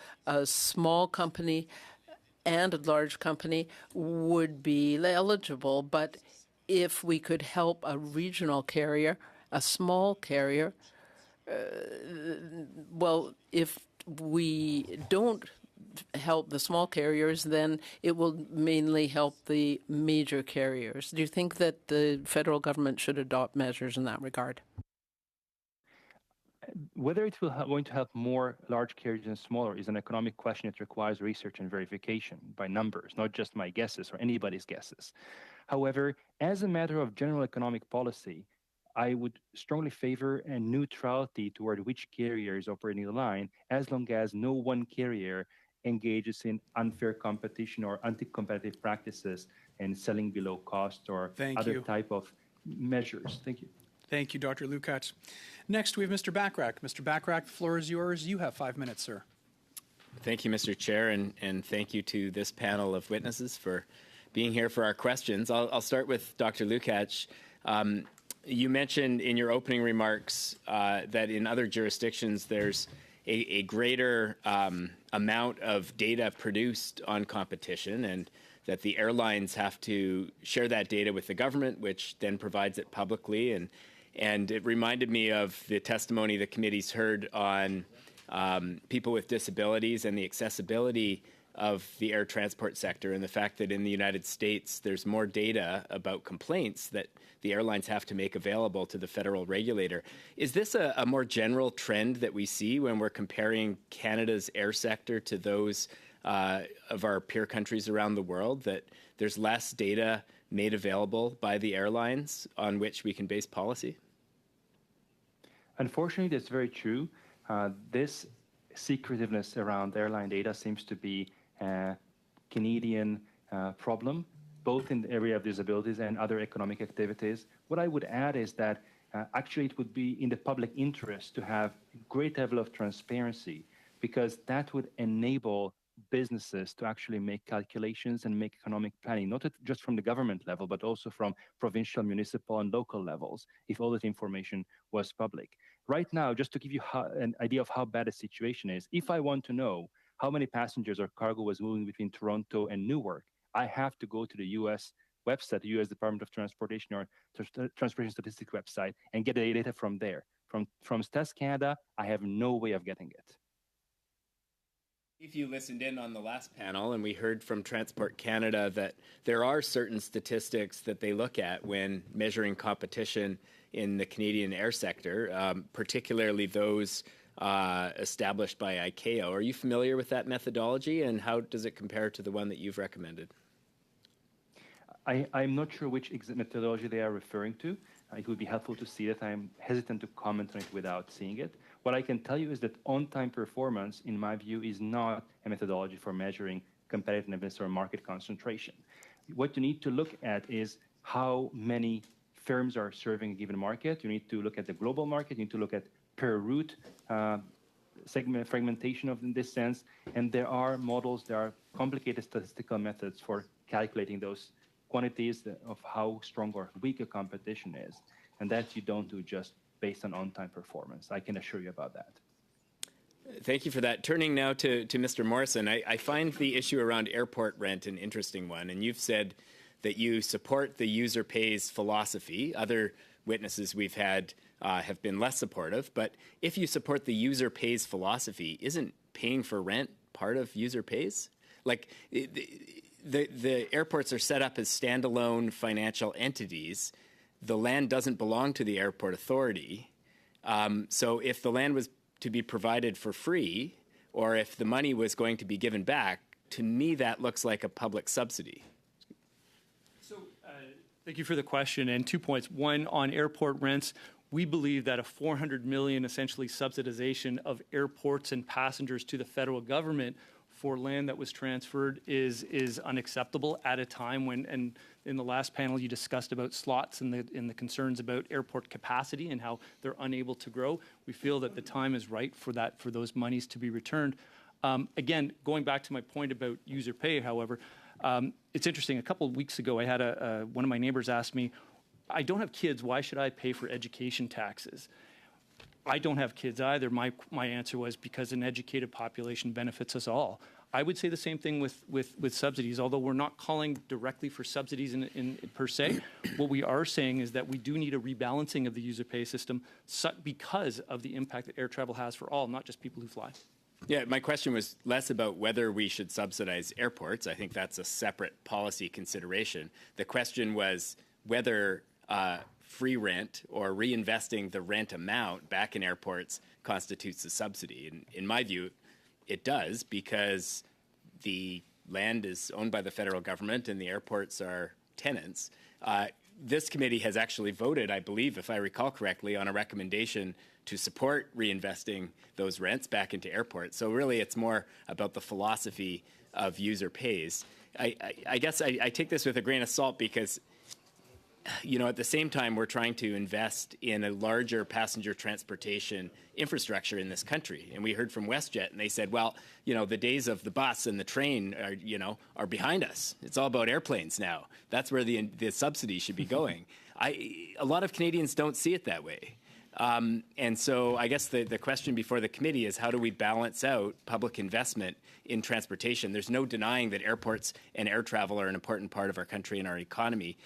small company and a large company would be eligible, but if we could help a regional carrier, a small carrier, well, if we don't help the small carriers, then it will mainly help the major carriers. Do you think that the federal government should adopt measures in that regard? Whether it will going to help more large carriers than smaller is an economic question that requires research and verification by numbers, not just my guesses or anybody's guesses. However, as a matter of general economic policy, I would strongly favor a neutrality toward which carrier is operating the line, as long as no one carrier engages in unfair competition or anti-competitive practices and selling below cost or other type of measures. Thank you. Thank you, Dr. Lukács. Next, we have Mr. Bachrach. Mr. Bachrach, the floor is yours. You have 5 minutes, sir. Thank you, Mr. Chair, and thank you to this panel of witnesses for being here for our questions. I'll start with Dr. Lukács. You mentioned in your opening remarks that in other jurisdictions there's a greater amount of data produced on competition, and that the airlines have to share that data with the government, which then provides it publicly. And it reminded me of the testimony the committee's heard on people with disabilities and the accessibility of the air transport sector, and the fact that in the United States there's more data about complaints that the airlines have to make available to the federal regulator. Is this a more general trend that we see when we're comparing Canada's air sector to those of our peer countries around the world, that there's less data made available by the airlines on which we can base policy? Unfortunately, that's very true. This secretiveness around airline data seems to be a Canadian problem, both in the area of disabilities and other economic activities. What I would add is that actually it would be in the public interest to have a great level of transparency, because that would enable businesses to actually make calculations and make economic planning, not just from the government level, but also from provincial, municipal, and local levels, if all that information was public. Right now, just to give you an idea of how bad the situation is, if I want to know how many passengers or cargo was moving between Toronto and Newark, I have to go to the U.S. website, the U.S. Department of Transportation or Transportation Statistics website, and get the data from there, From Stats Canada, I have no way of getting it. If you listened in on the last panel, and we heard from Transport Canada that there are certain statistics that they look at when measuring competition in the Canadian air sector, particularly those established by ICAO. Are you familiar with that methodology, and how does it compare to the one that you've recommended? I'm not sure which methodology they are referring to. It would be helpful to see it. I'm hesitant to comment on it without seeing it. What I can tell you is that on-time performance, in my view, is not a methodology for measuring competitiveness or market concentration. What you need to look at is how many firms are serving a given market. You need to look at the global market. You need to look at per route segment fragmentation in this sense. And there are models, there are complicated statistical methods for calculating those quantities of how strong or weak a competition is. And that you don't do just based on on-time performance. I can assure you about that. Thank you for that. Turning now to Mr. Morrison, I find the issue around airport rent an interesting one. And you've said that you support the user pays philosophy. Other witnesses we've had have been less supportive. But if you support the user pays philosophy, isn't paying for rent part of user pays? Like, the airports are set up as standalone financial entities. The land doesn't belong to the airport authority. So if the land was to be provided for free, or if the money was going to be given back, to me that looks like a public subsidy. So thank you for the question. And 2 points. One, on airport rents, we believe that a $400 million essentially subsidization of airports and passengers to the federal government for land that was transferred is unacceptable at a time when, and in the last panel you discussed about slots and the concerns about airport capacity and how they're unable to grow. We feel that the time is right for those monies to be returned. Again, going back to my point about user pay, however, it's interesting. A couple of weeks ago, I had one of my neighbors ask me, "I don't have kids. Why should I pay for education taxes?" I don't have kids either. My answer was because an educated population benefits us all. I would say the same thing with subsidies, although we're not calling directly for subsidies in per se. What we are saying is that we do need a rebalancing of the user pay system because of the impact that air travel has for all, not just people who fly. Yeah, my question was less about whether we should subsidize airports. I think that's a separate policy consideration. The question was whether free rent or reinvesting the rent amount back in airports constitutes a subsidy. And in my view, it does, because the land is owned by the federal government and the airports are tenants. This committee has actually voted, I believe, if I recall correctly, on a recommendation to support reinvesting those rents back into airports. So really, it's more about the philosophy of user pays. I guess I take this with a grain of salt because, you know, at the same time, we're trying to invest in a larger passenger transportation infrastructure in this country. And we heard from WestJet, and they said, well, you know, the days of the bus and the train are behind us. It's all about airplanes now. That's where the subsidy should be going. A lot of Canadians don't see it that way. And so I guess the question before the committee is, how do we balance out public investment in transportation? There's no denying that airports and air travel are an important part of our country and our economy.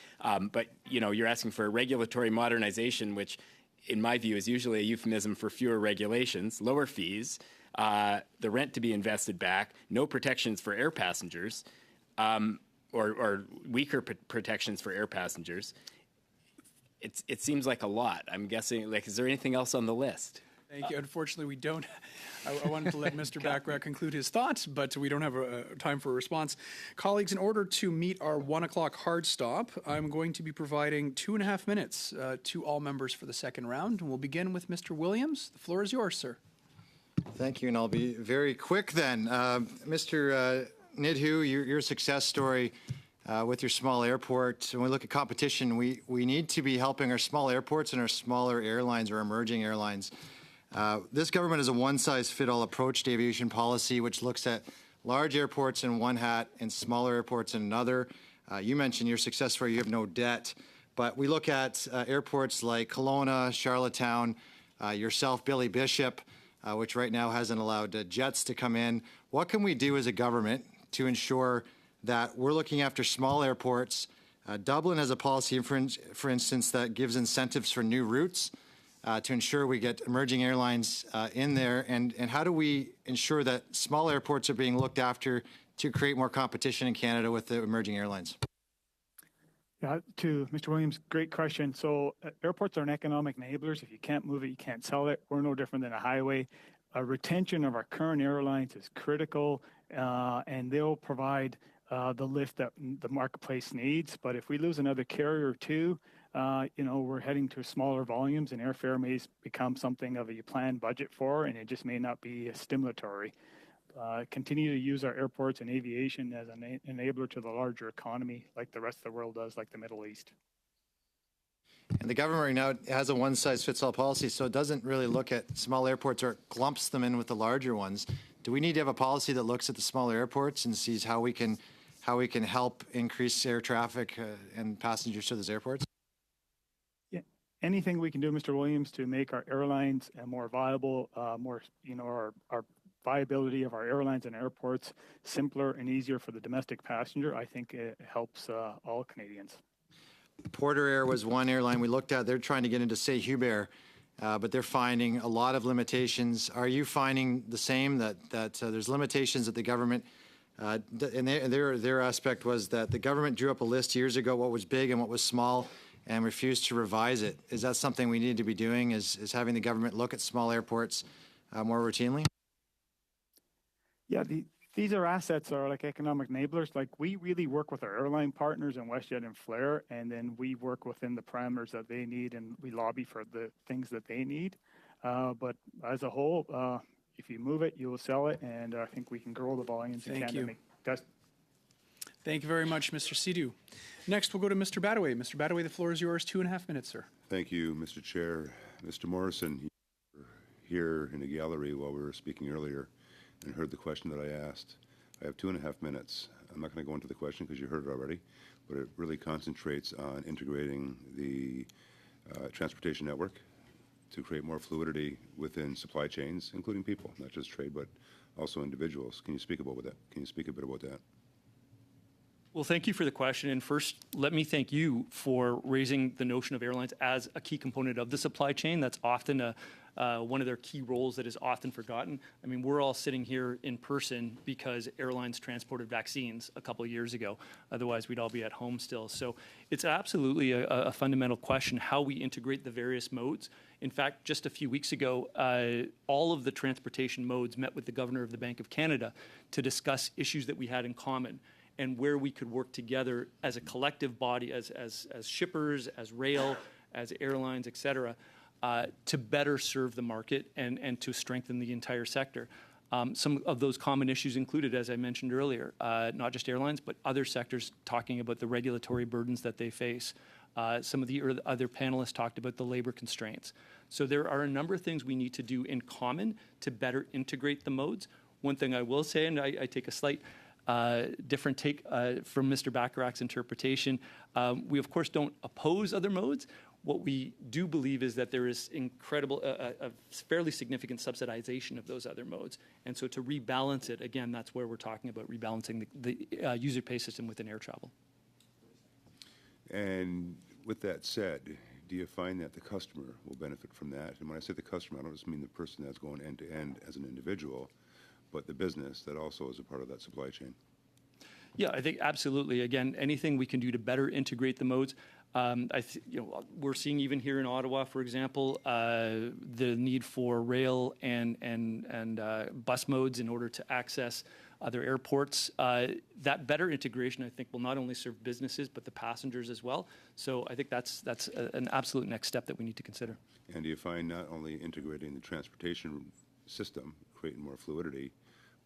But, you know, you're asking for regulatory modernization, which in my view is usually a euphemism for fewer regulations, lower fees, the rent to be invested back, no protections for air passengers, or weaker protections for air passengers. It seems like a lot. I'm guessing, like, is there anything else on the list? Thank you. Unfortunately, we don't. I wanted to let Mr. Bachrach conclude his thoughts, but we don't have time for a response. Colleagues, in order to meet our 1 o'clock hard stop, I'm going to be providing 2.5 minutes to all members for the second round. And we'll begin with Mr. Williams. The floor is yours, sir. Thank you, and I'll be very quick then. Mr. Nidhu, your success story with your small airport. When we look at competition, we need to be helping our small airports and our smaller airlines or emerging airlines. This government has a one-size-fit-all approach to aviation policy, which looks at large airports in one hat and smaller airports in another. You mentioned your success story, you have no debt. But we look at airports like Kelowna, Charlottetown, yourself, Billy Bishop, which right now hasn't allowed jets to come in. What can we do as a government to ensure that we're looking after small airports? Dublin has a policy, for instance, that gives incentives for new routes. to ensure we get emerging airlines in there? And how do we ensure that small airports are being looked after to create more competition in Canada with the emerging airlines? Yeah, to Mr. Williams, great question. So airports are an economic enablers. If you can't move it, you can't sell it. We're no different than a highway. Retention of our current airlines is critical, and they'll provide the lift that the marketplace needs. But if we lose another carrier or two, we're heading to smaller volumes, and airfare may become something of a planned budget for, and it just may not be stimulatory. Continue to use our airports and aviation as an enabler to the larger economy, like the rest of the world does, like the Middle East. And the government right now has a one-size-fits-all policy, so it doesn't really look at small airports or clumps them in with the larger ones. Do we need to have a policy that looks at the smaller airports and sees how we can help increase air traffic and passengers to those airports? Yeah, anything we can do, Mr. Williams, to make our airlines more viable, our viability of our airlines and airports simpler and easier for the domestic passenger, I think it helps all Canadians. Porter Air was one airline we looked at. They're trying to get into Saint-Hubert, but they're finding a lot of limitations. Are you finding the same, that there's limitations that the government, and their aspect was that the government drew up a list years ago what was big and what was small and refused to revise it? Is that something we need to be doing, is having the government look at small airports more routinely? Yeah, these are assets are like economic enablers. Like we really work with our airline partners in WestJet and Flair, and then we work within the parameters that they need, and we lobby for the things that they need. But as a whole, if you move it, you will sell it, and I think we can grow the volumes. Thank you. Thank you very much, Mr. Sidhu. Next, we'll go to Mr. Badaway. Mr. Badaway, the floor is yours. 2.5 minutes, sir. Thank you, Mr. Chair. Mr. Morrison, here in the gallery while we were speaking earlier, and heard the question that I asked. I have 2.5 minutes. I'm not going to go into the question because you heard it already, but it really concentrates on integrating the transportation network to create more fluidity within supply chains, including people, not just trade, but also individuals. Can you speak about that? Can you speak a bit about that? Well, thank you for the question. And first, let me thank you for raising the notion of airlines as a key component of the supply chain. That's often one of their key roles that is often forgotten. I mean, we're all sitting here in person because airlines transported vaccines a couple of years ago. Otherwise, we'd all be at home still. So it's absolutely a fundamental question how we integrate the various modes. In fact, just a few weeks ago, all of the transportation modes met with the Governor of the Bank of Canada to discuss issues that we had in common and where we could work together as a collective body, as shippers, as rail, as airlines, et cetera, to better serve the market and to strengthen the entire sector. Some of those common issues included, as I mentioned earlier, not just airlines, but other sectors talking about the regulatory burdens that they face. Some of the other panelists talked about the labor constraints. So there are a number of things we need to do in common to better integrate the modes. One thing I will say, and I take a slight different take from Mr. Bacharach's interpretation. We, of course, don't oppose other modes. What we do believe is that there is a fairly significant subsidization of those other modes. And so to rebalance it, again, that's where we're talking about rebalancing the user pay system within air travel. And with that said, do you find that the customer will benefit from that? And when I say the customer, I don't just mean the person that's going end to end as an individual, but the business that also is a part of that supply chain. Yeah, I think absolutely. Again, anything we can do to better integrate the modes. We're seeing even here in Ottawa, for example, the need for rail and bus modes in order to access other airports. That better integration, I think, will not only serve businesses but the passengers as well. So I think that's an absolute next step that we need to consider. And do you find not only integrating the transportation system, creating more fluidity,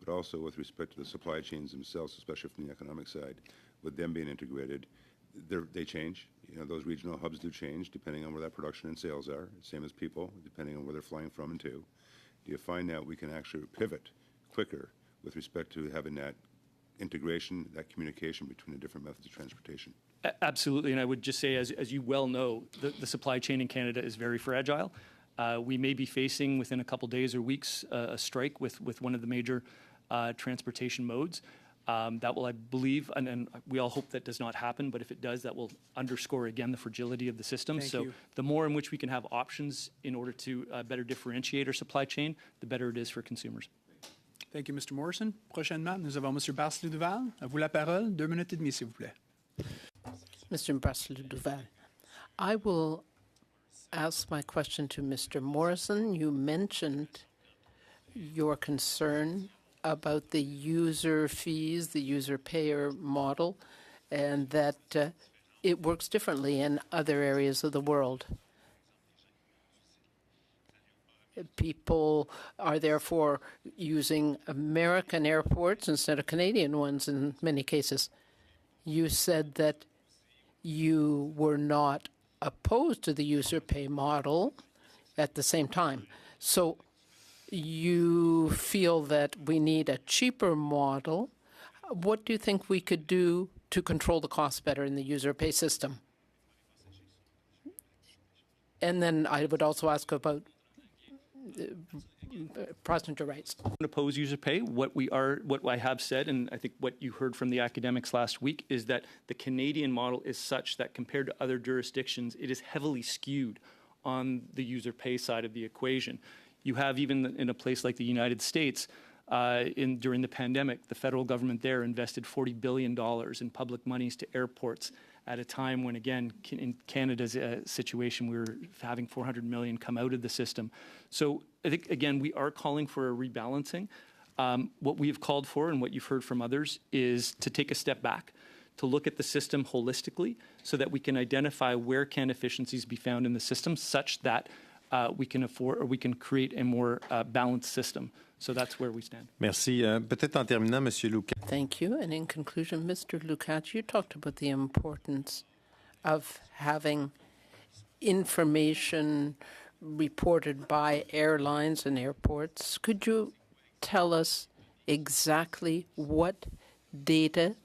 but also with respect to the supply chains themselves, especially from the economic side, with them being integrated, they change. You know, those regional hubs do change depending on where that production and sales are, same as people, depending on where they're flying from and to. Do you find that we can actually pivot quicker with respect to having that integration, that communication between the different methods of transportation? Absolutely, and I would just say, as you well know, the supply chain in Canada is very fragile. We may be facing within a couple days or weeks a strike with one of the major transportation modes. That will, I believe, and we all hope that does not happen, but if it does, that will underscore again the fragility of the system. Thank so you. the more in which we can have options in order to better differentiate our supply chain, the better it is for consumers. Thank you, Mr. Morrison. Prochainement, nous avons Mr. Barcelou-Duval. À vous la parole. 2 minutes et demie, s'il vous plaît. Mr. Barcelou-Duval, I will ask my question to Mr. Morrison. You mentioned your concern about the user fees, the user payer model, and that it works differently in other areas of the world. People are therefore using American airports instead of Canadian ones in many cases. You said that you were not opposed to the user pay model at the same time. So you feel that we need a cheaper model. What do you think we could do to control the costs better in the user pay system? And then I would also ask about passenger rights. I don't oppose user pay. What I have said, and I think what you heard from the academics last week, is that the Canadian model is such that compared to other jurisdictions, it is heavily skewed on the user pay side of the equation. You have, even in a place like the United States, during the pandemic, the federal government there invested $40 billion in public monies to airports at a time when, again, in Canada's situation, we were having $400 million come out of the system. So I think, again, we are calling for a rebalancing. What we have called for, and what you've heard from others, is to take a step back, to look at the system holistically so that we can identify where can efficiencies be found in the system such that we can afford, or we can create a more balanced system. So that's where we stand. Merci. Peut-être en terminant, Monsieur Luca. Thank you. And in conclusion, Mr. Lukács, you talked about the importance of having information reported by airlines and airports. Could you tell us exactly what data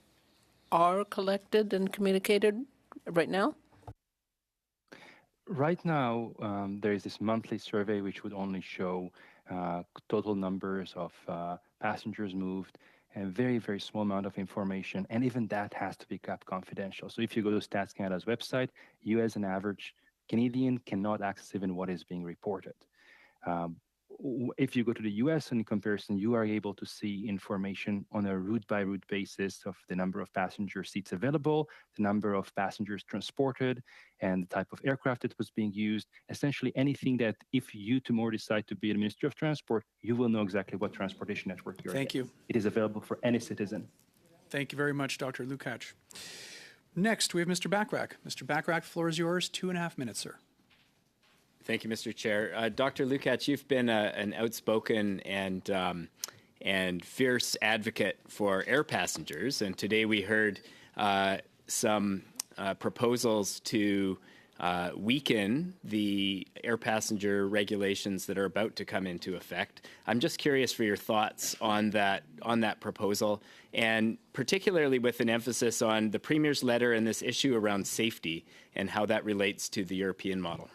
are collected and communicated right now? Right now, there is this monthly survey which would only show total numbers of passengers moved, and a very, very small amount of information, and even that has to be kept confidential. So if you go to Stats Canada's website, you as an average Canadian cannot access even what is being reported. If you go to the US in comparison, you are able to see information on a route-by-route basis of the number of passenger seats available, the number of passengers transported, and the type of aircraft that was being used. Essentially anything that if you tomorrow decide to be the Ministry of Transport, you will know exactly what transportation network you're in. Thank you. It is available for any citizen. Thank you very much, Dr. Lukács. Next, we have Mr. Bachrach. Mr. Bachrach, the floor is yours. 2.5 minutes, sir. Thank you, Mr. Chair. Dr. Lukács, you've been an outspoken and fierce advocate for air passengers, and today we heard some proposals to weaken the air passenger regulations that are about to come into effect. I'm just curious for your thoughts on that proposal, and particularly with an emphasis on the Premier's letter and this issue around safety and how that relates to the European model.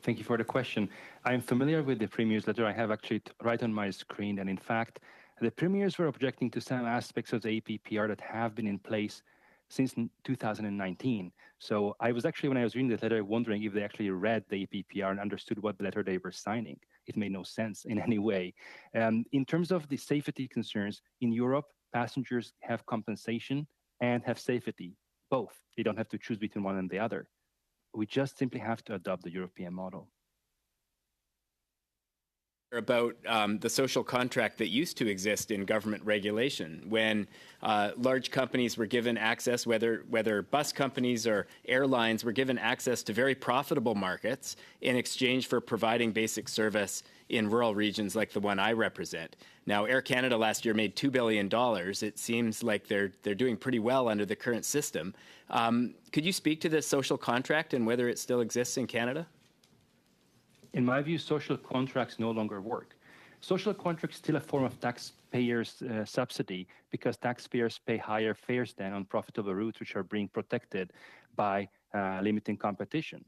Thank you for the question. I'm familiar with the Premier's letter. I have actually right on my screen. And in fact, the Premiers were objecting to some aspects of the APPR that have been in place since 2019. So I was actually, when I was reading the letter, wondering if they actually read the APPR and understood what letter they were signing. It made no sense in any way. In terms of the safety concerns, in Europe, passengers have compensation and have safety, both. They don't have to choose between one and the other. We just simply have to adopt the European model. About the social contract that used to exist in government regulation when large companies were given access, whether bus companies or airlines were given access to very profitable markets in exchange for providing basic service in rural regions like the one I represent. Now, Air Canada last year made $2 billion. It seems like they're doing pretty well under the current system. Could you speak to this social contract and whether it still exists in Canada? In my view, social contracts no longer work. Social contracts still a form of taxpayers' subsidy because taxpayers pay higher fares than on profitable routes, which are being protected by limiting competition.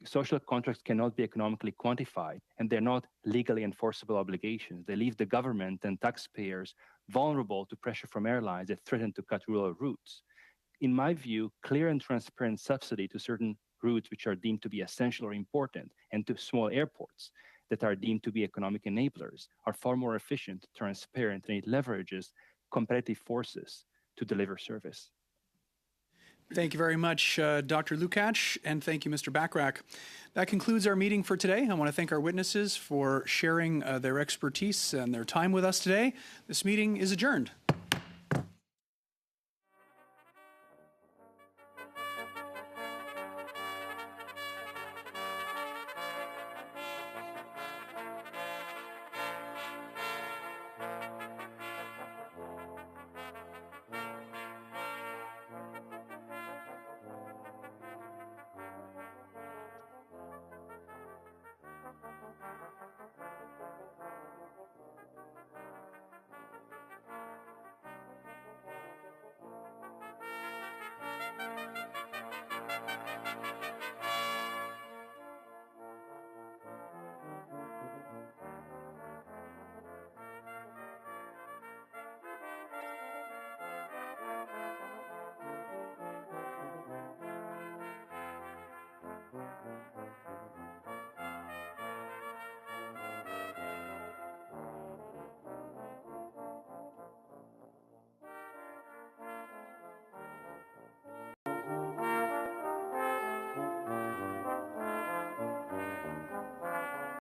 social contracts cannot be economically quantified, and they're not legally enforceable obligations. They leave the government and taxpayers vulnerable to pressure from airlines that threaten to cut rural routes. In my view, clear and transparent subsidy to certain routes which are deemed to be essential or important, and to small airports that are deemed to be economic enablers, are far more efficient, transparent, and it leverages competitive forces to deliver service. Thank you very much, Dr. Lukacs, and thank you, Mr. Bachrach. That concludes our meeting for today. I want to thank our witnesses for sharing their expertise and their time with us today. This meeting is adjourned.